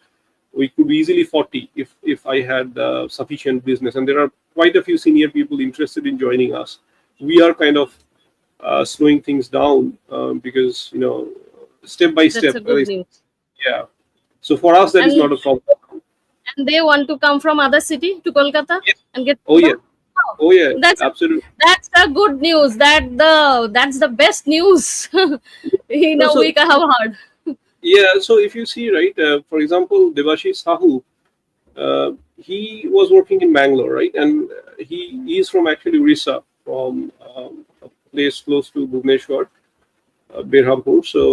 we could be easily 40 if I had sufficient business. And there are quite a few senior people interested in joining us. We are kind of slowing things down because step by That's step. a good news. Yeah. So for us, that is And not a problem. and they want to come from other city to Kolkata Yes. and get Oh yeah. job. Wow. Oh yeah. That's Absolutely. that's the good news. That's the best news in No, a so week I have heard. yeah, so if you see, right, for example, Devashish Sahu, he was working in Bangalore, right, and he is from actually Orissa, from a place close to Bhubaneswar, Berhampur. So,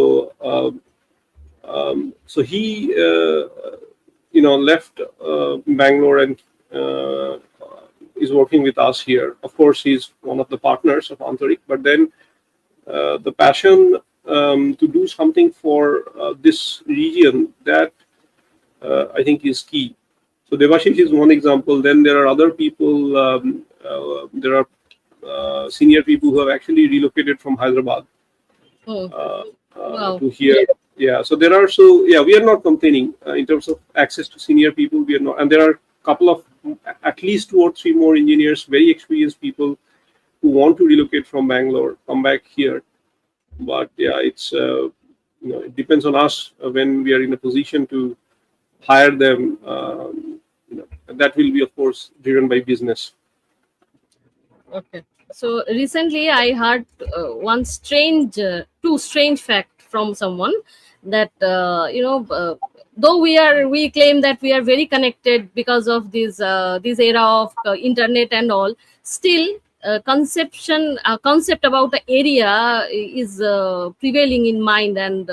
so he, left Bangalore and is working with us here. Of course, he's one of the partners of Antarik, but then the passion to do something for this region, that I think is key. So Devashish is one example. Then there are other people. There are senior people who have actually relocated from Hyderabad Oh, uh, wow. to here. Yeah. So there are, yeah, we are not complaining in terms of access to senior people. We are not, and there are a couple of at least two or three more engineers, very experienced people who want to relocate from Bangalore, come back here. But yeah, it's it depends on us when we are in a position to hire them. And that will be, of course, driven by business. Okay. So recently, I heard two strange fact from someone that though we claim that we are very connected because of this era of internet and all, still concept about the area is prevailing in mind, and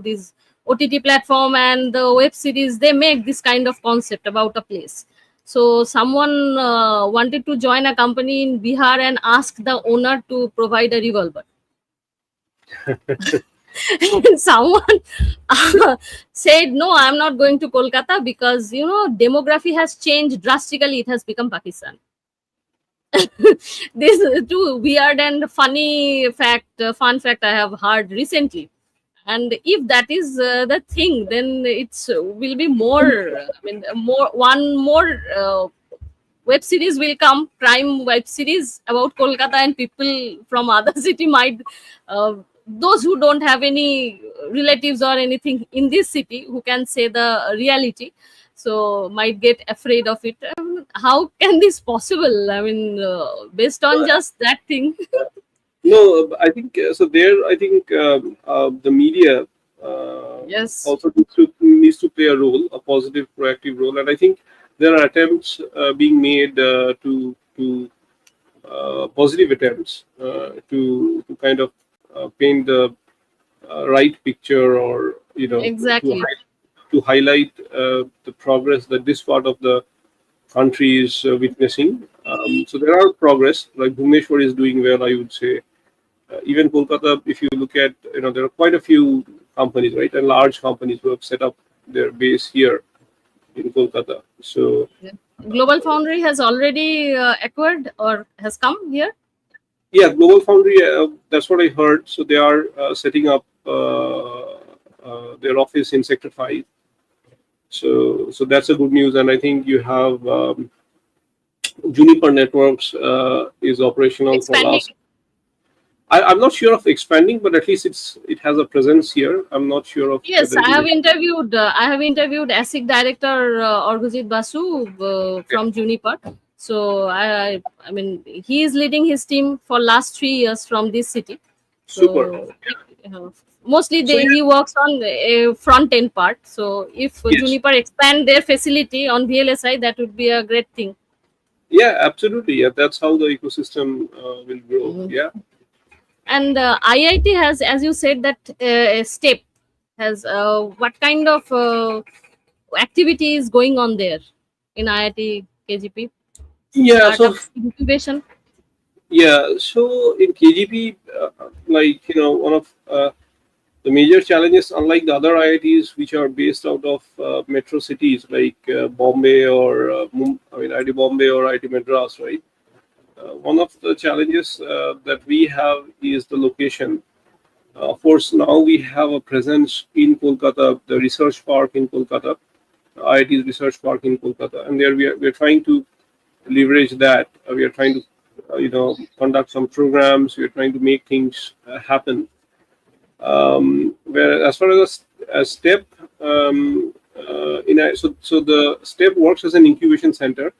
this OTT platform and the web series, they make this kind of concept about a place. So someone wanted to join a company in Bihar and asked the owner to provide a revolver. And someone said, "No, I'm not going to Kolkata because demography has changed drastically. It has become Pakistan." This is too weird and fun fact I have heard recently. And if that is the thing, then it's will be more. I mean, more one more. Web series will come, prime web series about Kolkata, and people from other city might, those who don't have any relatives or anything in this city who can say the reality, so might get afraid of it. How can this possible? I mean, based on So, just that thing. No, I think so. There, I think the media Yes, also needs to play a role, a positive, proactive role, and I think there are attempts being made to positive attempts to kind of paint the right picture, or exactly. to highlight the progress that this part of the country is witnessing. So there are progress. Like Bhubaneswar is doing well, I would say. Even Kolkata, if you look at, there are quite a few companies, right, and large companies who have set up their base here in Kolkata. So Yeah. Global Foundry has already acquired or has come here. yeah, Global Foundry, that's what I heard. So they are setting up their office in Sector 5. So that's a good news, and I think you have Juniper Networks is operational for Expanding. last. I'm not sure of expanding, but at least it has a presence here. I'm not sure of Yes, whether it I is. have interviewed. I have interviewed ASIC director Orgujit Basu from Juniper. So I mean, he is leading his team for last 3 years from this city. Super. So mostly So he works on a front end part. So if yes, Juniper expand their facility on VLSI, that would be a great thing. yeah, absolutely. Yeah, that's how the ecosystem will grow. Mhm. Yeah, And IIT has, as you said, that step has what kind of activity is going on there in IIT KGP? yeah. So Startups incubation. so in KGP, like one of the major challenges, unlike the other IITs which are based out of metro cities like Bombay or I mean IIT Bombay or IIT Madras, right? One of the challenges that we have is the location. Of course, now we have a presence in Kolkata, the research park in Kolkata, IIT's research park in Kolkata, and there we are trying to leverage that. We are trying to, conduct some programs. We are trying to make things happen. Where as far as a step, so the step works as an incubation center,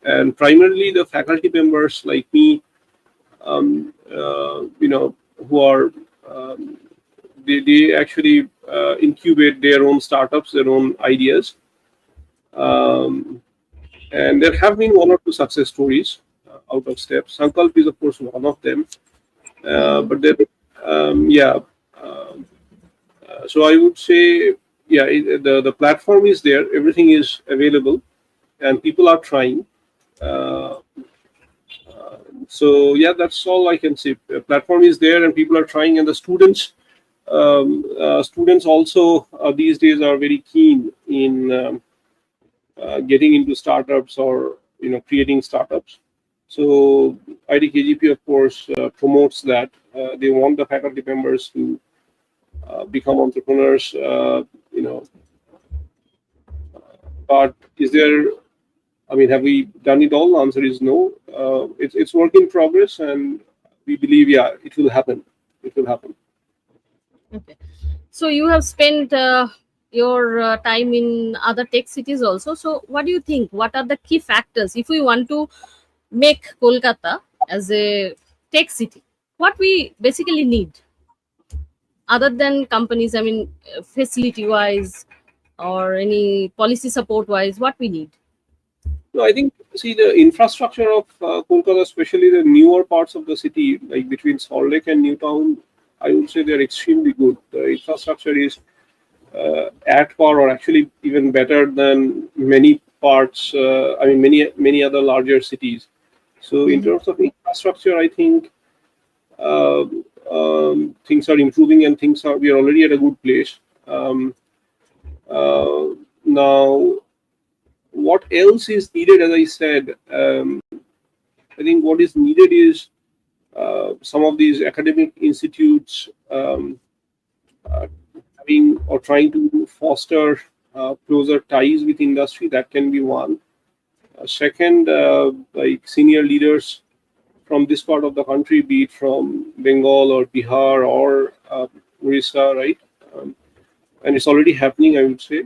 and primarily the faculty members like me, who are they actually incubate their own startups, their own ideas. Um, and there have been one or two success stories out of steps. Sankalp is, of course, one of them. Hmm. But then, yeah. Um, so I would say, yeah, the platform is there. Everything is available, and people are trying. Uh, so yeah, that's all I can say. The platform is there, and people are trying, and the students also these days are very keen in getting into startups, or creating startups. So IDKGP, of course, promotes that. They want the faculty members to become entrepreneurs. But is there? I mean, have we done it all? The answer is no. It's work in progress, and we believe, yeah, it will happen. It will happen. Okay. So you have spent your time in other tech cities also. So what do you think? What are the key factors if we want to make Kolkata as a tech city? What we basically need other than companies? I mean, facility wise or any policy support wise, what we need? No, I think, see, the infrastructure of Kolkata, especially the newer parts of the city, like between Salt Lake and Newtown, I would say they're extremely good. The infrastructure is at par, or actually even better than many parts. I mean, many other larger cities. So in Mhm. terms of infrastructure, I think uh, things are improving, and we are already at a good place. Now, what else is needed? As I said, I think what is needed is some of these academic institutes uh, having or trying to foster closer ties with industry. That can be one. Second, like senior leaders from this part of the country, be it from Bengal or Bihar or Orissa, right? And it's already happening, I would say.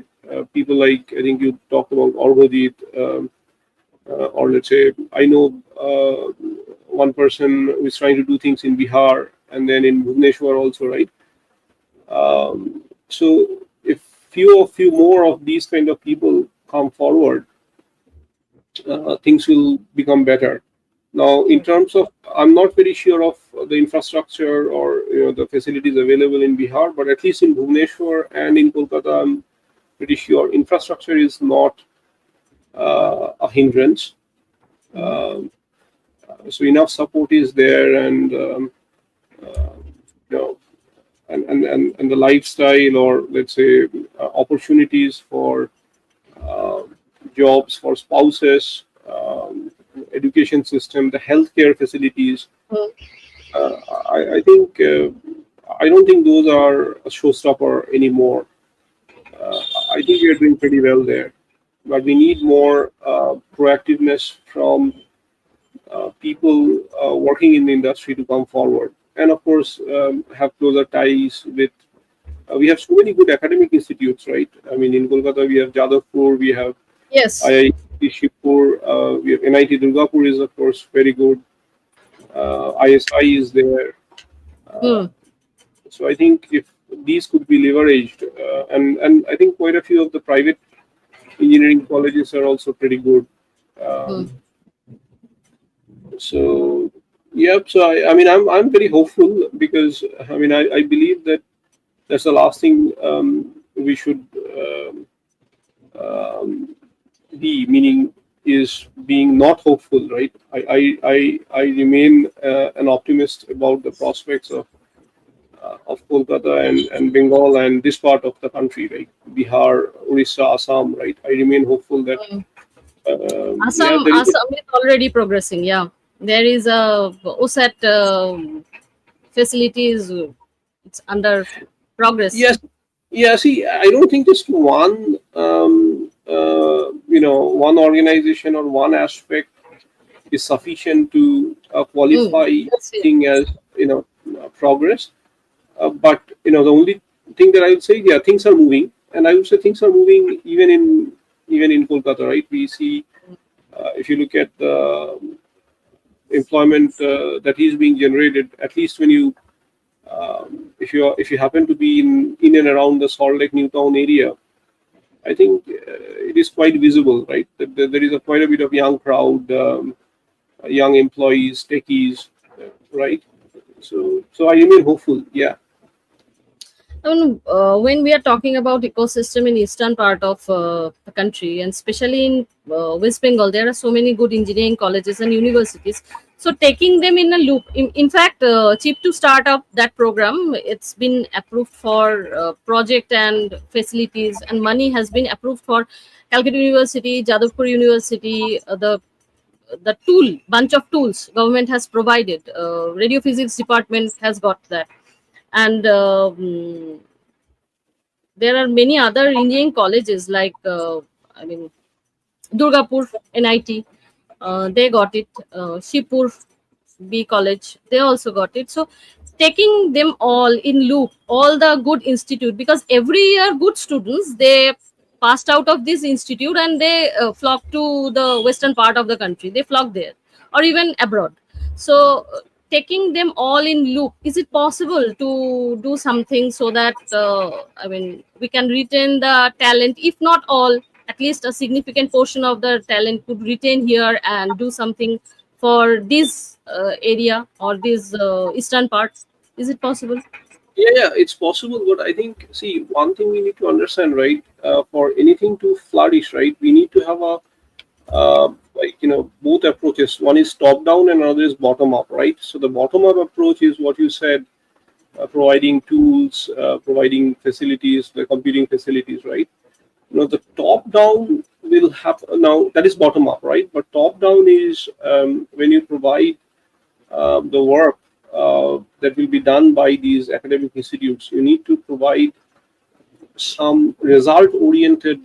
People like, I think you talked about Orgojit, or let's say, I know one person who is trying to do things in Bihar and then in Bhubaneswar also, right? So if few more of these kind of people come forward, things will become better. Now, in terms of, I'm not very sure of the infrastructure or the facilities available in Bihar, but at least in Bhubaneswar and in Kolkata, I'm pretty sure infrastructure is not a hindrance. Um, so enough support is there, and you know, and the lifestyle, or let's say opportunities for uh, jobs for spouses, education system, the healthcare facilities. Uh, I think I don't think those are a showstopper anymore. Uh, I think we are doing pretty well there, but we need more proactiveness from people working in the industry to come forward, and of course have closer ties with. We have so many good academic institutes, right? I mean, in Kolkata we have Jadavpur, we have Yes. IIT Shibpur, we have NIT Durgapur is of course very good. ISI is there. Uh, Hmm. so I think if these could be leveraged, and I think quite a few of the private engineering colleges are also pretty good. Hmm. Um, so yep. So I mean I'm very hopeful because I mean I believe that that's the last thing we should um, be, meaning is being not hopeful, right? I remain an optimist about the prospects of Kolkata and Bengal and this part of the country, like Bihar, Orissa, Assam, right? I remain hopeful that Hmm. yeah, Assam, there is. Assam is already progressing. Yeah, there is a OSAT facilities. It's under progress. Yes, yeah. See, I don't think just one, one organization or one aspect is sufficient to Mm. qualify Yes, yes. thing as progress. But the only thing that I would say, yeah, things are moving, and I would say things are moving even in Kolkata, right? We see if you look at the employment that is being generated, at least when you if you happen to be in and around the Salt Lake Newtown area, I think it is quite visible, right? That there is quite a bit of young crowd, young employees, techies, right? So I remain hopeful. Yeah. I mean, when we are talking about ecosystem in eastern part of the country, and especially in West Bengal, there are so many good engineering colleges and universities. So taking them in a loop, in fact, cheap to start up that program. It's been approved for project and facilities, and money has been approved for Calcutta University, Jadavpur University, the tool bunch of tools government has provided. Radio physics department has got that, and there are many other engineering colleges like I mean Durgapur NIT, they got it. Shipur B College, they also got it. So taking them all in loop, all the good institute, because every year good students they passed out of this institute and they flock to the western part of the country. They flock there or even abroad. So taking them all in loop, is it possible to do something so that I mean we can retain the talent, if not all, at least a significant portion of the talent could retain here and do something for this area or this eastern parts? Is it possible? Yeah, it's possible, but I think, see, one thing we need to understand, right? For anything to flourish, right, we need to have a both approaches. One is top down, and another is bottom up, right? So the bottom up approach is what you said, providing tools, providing facilities, the computing facilities, right? The top down will have now that is bottom up, right? But top down is when you provide the work that will be done by these academic institutes. You need to provide some result oriented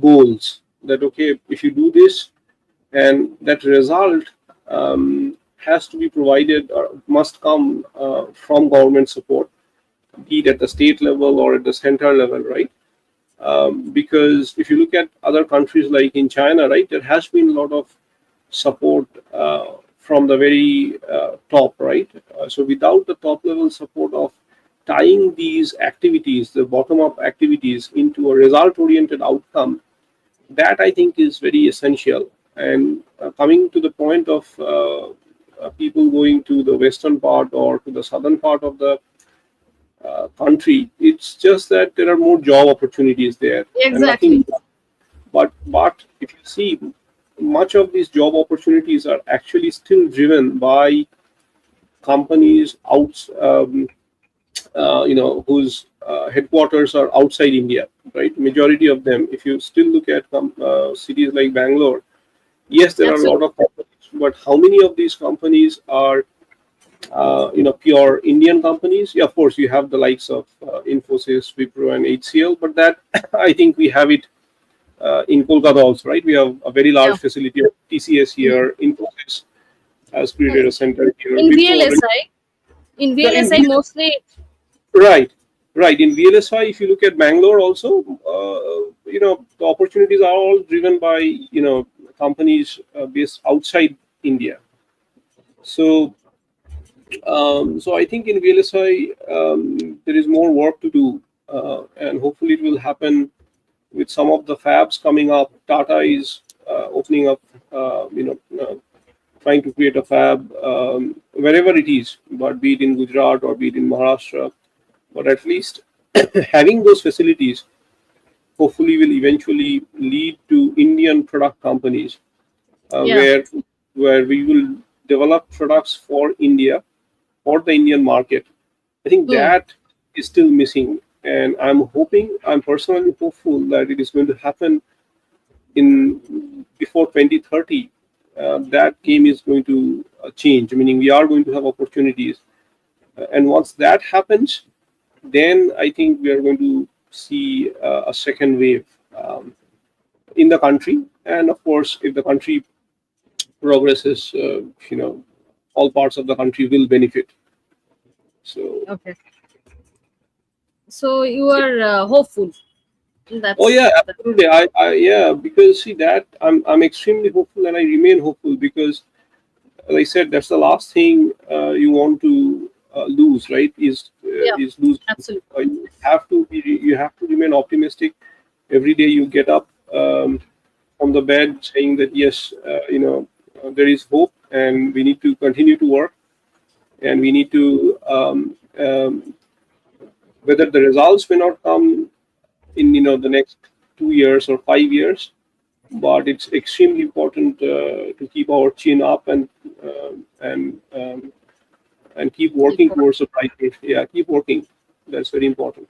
goals, that okay, if you do this, and that result has to be provided or must come from government support, be it at the state level or at the center level, right? Because if you look at other countries like in China, right, there has been a lot of support from the very top, right? So without the top level support of tying these activities, the bottom up activities, into a result oriented outcome, that I think is very essential. And coming to the point of people going to the western part or to the southern part of the country, it's just that there are more job opportunities there and nothing. Exactly. But if you see, much of these job opportunities are actually still driven by companies whose headquarters are outside India, right? Majority of them, if you still look at cities like Bangalore, yes, there are a lot Absolutely. of companies, but how many of these companies are pure Indian companies? Yeah, of course, you have the likes of Infosys, Wipro, and HCL, but that I think we have it in Kolkata also, right? We have a very Yeah. large facility of TCS Mhm. here. Infosys has No, created a center here. in Wipro already. in Yeah, in VLSI mostly. right, right. In VLSI, if you look at Bangalore also, the opportunities are all driven by companies based outside India. So so I think in VLSI there is more work to do, and hopefully it will happen with some of the fabs coming up. Tata is opening up, trying to create a fab wherever it is, but be it in Gujarat or be it in Maharashtra. But at least having those facilities hopefully will eventually lead to Indian product companies Yeah. where we will develop products for India, for the Indian market. I think Hmm. that is still missing, and I'm personally hopeful that it is going to happen in before 2030. That game is going to change, meaning we are going to have opportunities. And once that happens, then I think we are going to see a second wave in the country. And of course, if the country progresses, all parts of the country will benefit. So, Okay. So you are hopeful. oh That's yeah, that. absolutely. Yeah, because see that I'm extremely hopeful, and I remain hopeful because, as I said, that's the last thing you want to lose, right? Yeah. Is lose. Absolutely. You have to remain optimistic. Every day you get up from the bed saying that yes, there is hope, and we need to continue to work, and we need to whether the results may not come in the next 2 years or 5 years, but it's extremely important to keep our chin up and keep Keep working working. towards the right way. Yeah, keep working. That's very important.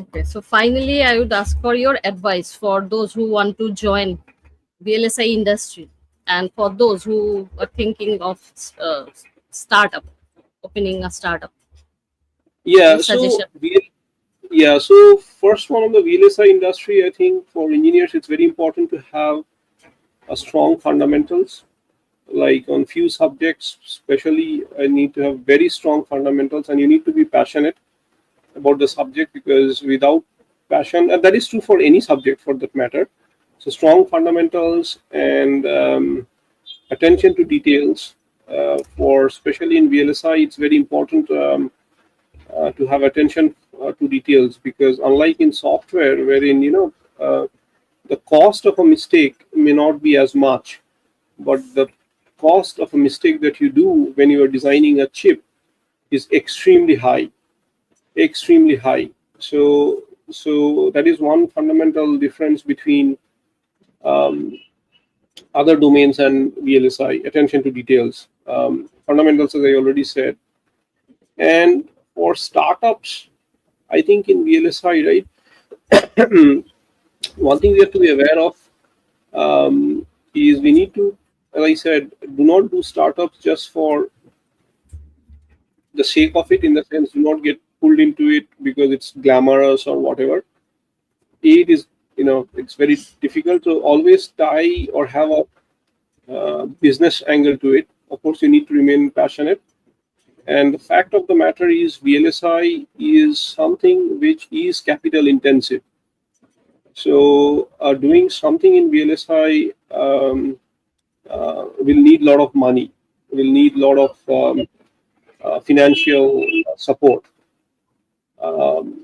Okay. So finally, I would ask for your advice for those who want to join VLSI industry, and for those who are thinking of startup, opening a startup. Any Yeah. suggestion? So first one on the VLSI industry, I think for engineers it's very important to have a strong fundamentals. Like on few subjects, especially, I need to have very strong fundamentals, and you need to be passionate about the subject because without passion, and that is true for any subject for that matter. So strong fundamentals and attention to details. For especially in VLSI, it's very important to have attention to details because unlike in software, wherein the cost of a mistake may not be as much, but the cost of a mistake that you do when you are designing a chip is extremely high, extremely high. So that is one fundamental difference between um, other domains and VLSI. Attention to details, fundamentals, as I already said. And for startups, I think in VLSI, right, one thing we have to be aware of is we need to, as I said, do not do startups just for the sake of it. In the sense, do not get pulled into it because it's glamorous or whatever. It is, it's very difficult to always tie or have a business angle to it. Of course, you need to remain passionate. And the fact of the matter is, VLSI is something which is capital intensive. So, doing something in VLSI will need a lot of money, will need a lot of financial support.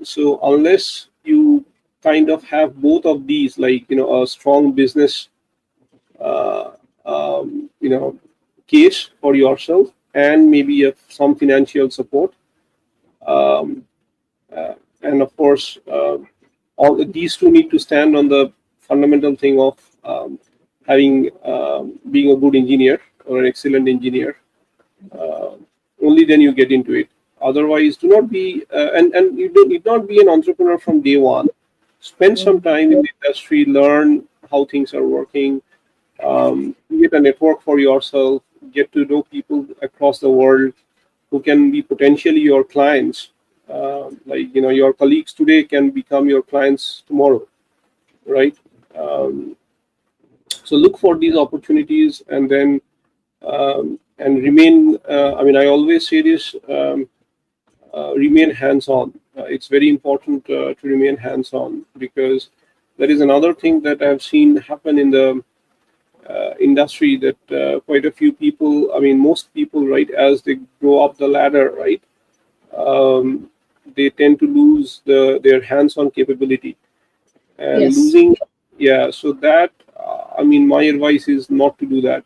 So unless you kind of have both of these, like a strong business, uh, you know, case for yourself, and maybe some financial support, um, and of course, all these two need to stand on the fundamental thing of having being a good engineer or an excellent engineer. uh, Only then you get into it. Otherwise, do not be and you do need not be an entrepreneur from day one. Spend some Mm. time in the industry, learn how things are working, get a network for yourself, get to know people across the world who can be potentially your clients. Like your colleagues today can become your clients tomorrow, right? Um, so look for these opportunities, and then and remain. I mean, I always say this: remain hands-on. It's very important to remain hands-on, because that is another thing that I've seen happen in the industry, that quite a few people, I mean, most people, right, as they go up the ladder, right, um, they tend to lose their hands-on capability, and Yes. losing, yeah. So that, I mean, my advice is not to do that.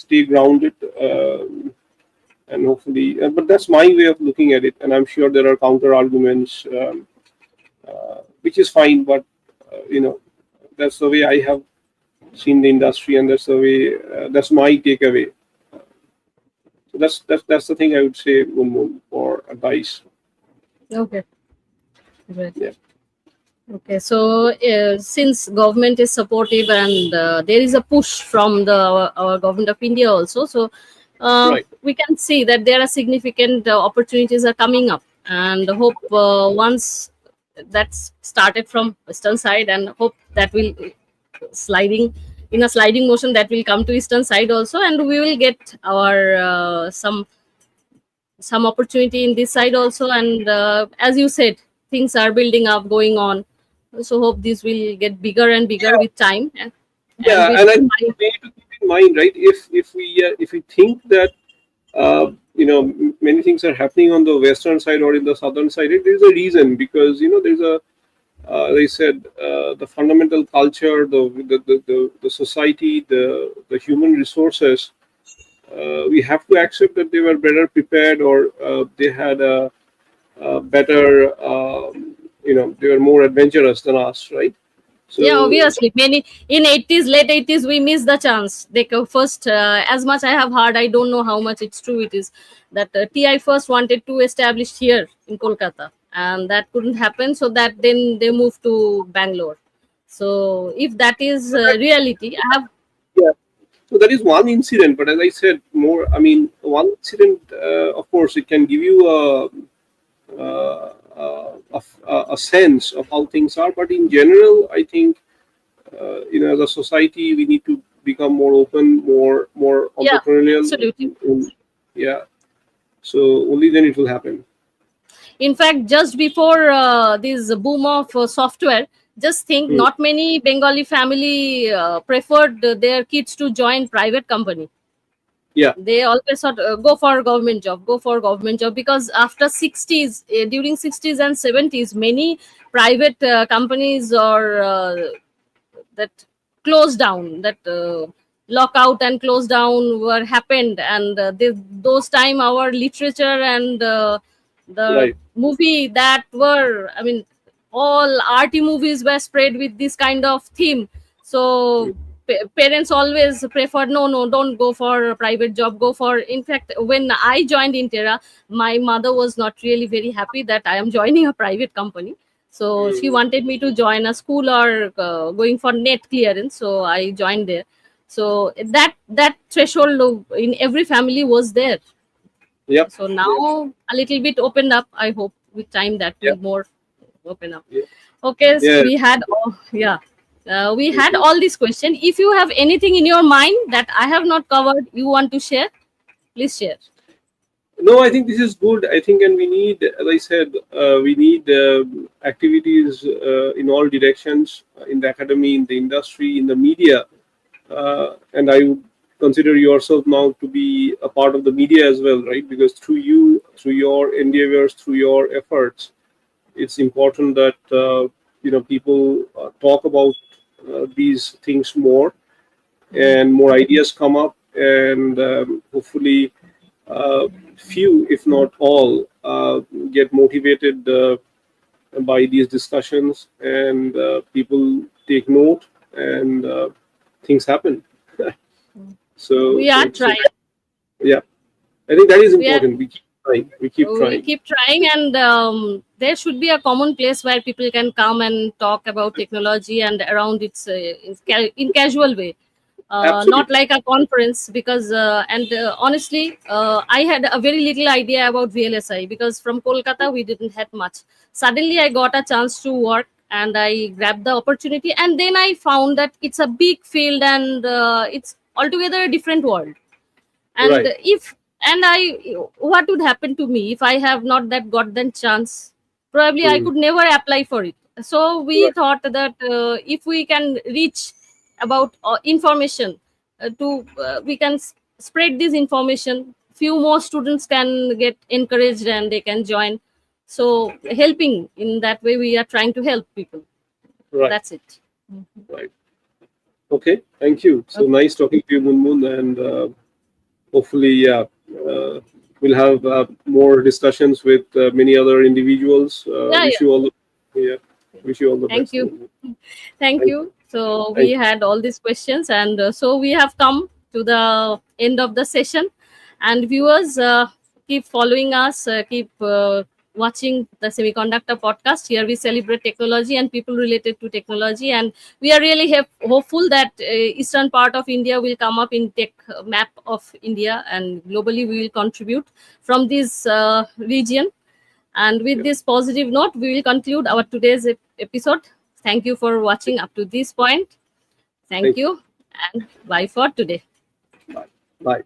Stay grounded, and hopefully, but that's my way of looking at it, and I'm sure there are counter arguments, which is fine, but that's the way I have seen the industry, and that's the way, that's my takeaway. So that's the thing I would say, Munmun, for advice. Okay. Great. Yeah. Okay. So since government is supportive and there is a push from the our government of India also, so Right. we can see that there are significant opportunities are coming up, and hope once that's started from western side, and hope that will sliding in a sliding motion, that will come to eastern side also, and we will get our some opportunity in this side also. And as you said, things are building up, going on, so hope this will get bigger and bigger with time, and Yeah, with and I think my. we need to keep in mind, right? If we think that many things are happening on the western side or in the southern side, there's a reason, because there's a they said, the fundamental culture, the society, the human resources. We have to accept that they were better prepared, or they had a better, they were more adventurous than us, right? Yeah, So, obviously, many in 80s, late 80s, we missed the chance. They first, as much I have heard, I don't know how much it's true. It is that TI first wanted to establish here in Kolkata, and that couldn't happen. So that then they moved to Bangalore. So if that is reality, I have. yeah. So that is one incident, but as I said, more. I mean, one incident, of course, it can give you a sense of how things are. But in general, I think, as a society, we need to become more open, more Yeah, entrepreneurial. absolutely. Yeah. So only then it will happen. In fact, just before this boom of software, just think, Hmm. not many Bengali family preferred their kids to join private company. Yeah. They always thought, go for government job, go for government job, because after 60s, during 60s and 70s, many private companies or that closed down, that lockout and close down were happened, and those time our literature and the Right. movie that were, I mean, all arty movies were spread with this kind of theme. Hmm. So parents always preferred, no, no, don't go for a private job, go for. In fact, when I joined Intera, my mother was not really very happy that I am joining a private company. So she Hmm. wanted me to join a school or going for net clearance. So I joined there. So that threshold in every family was there. Yep. So Yep. now a little bit opened up. I hope with time that will Yep. more open up. Yep. Okay, Yeah. we had yeah, we had Mhm. all these questions. If you have anything in your mind that I have not covered, you want to share, please share. No, I think this is good. I think, and we need, as I said, we need activities in all directions, in the academy, in the industry, in the media, and I would consider yourself now to be a part of the media as well, right? Because through you, through your endeavors, through your efforts, it's important that people talk about these things more, and more ideas come up, and hopefully few, if not all, get motivated by these discussions, and people take note, and things happen. so We are so so trying. yeah, I think that is We are important. We keep trying. We keep we trying. keep trying, and there should be a common place where people can come and talk about technology and around its in casual way, not Absolutely. like a conference. Because and honestly, I had a very little idea about VLSI, because from Kolkata we didn't have much. Suddenly I got a chance to work, and I grabbed the opportunity, and then I found that it's a big field, and it's altogether a different world. And Right. if and I what would happen to me if I have not that got that chance? Probably I Hmm. could never apply for it. So we Right. thought that if we can reach about information, we can spread this information, few more students can get encouraged and they can join. So helping in that way, we are trying to help people. Right. That's it. Right. Okay. Thank you. So Okay. nice talking to you, Moon, and hopefully, yeah, we'll have more discussions with many other individuals. Yeah, Wish yeah. you all the, yeah, wish you all the Thank best. you. Moon. Thank Thank you. you. So we Thank you. had all these questions, and so we have come to the end of the session. And viewers, keep following us, keep watching the Semiconductor Podcast. Here we celebrate technology and people related to technology, and we are really hopeful that eastern part of India will come up in tech map of India, and globally we will contribute from this region. And with Yeah. this positive note, we will conclude our today's episode. Thank you for watching up to this point. Thank Thank you. you, and bye for today. Bye. Bye.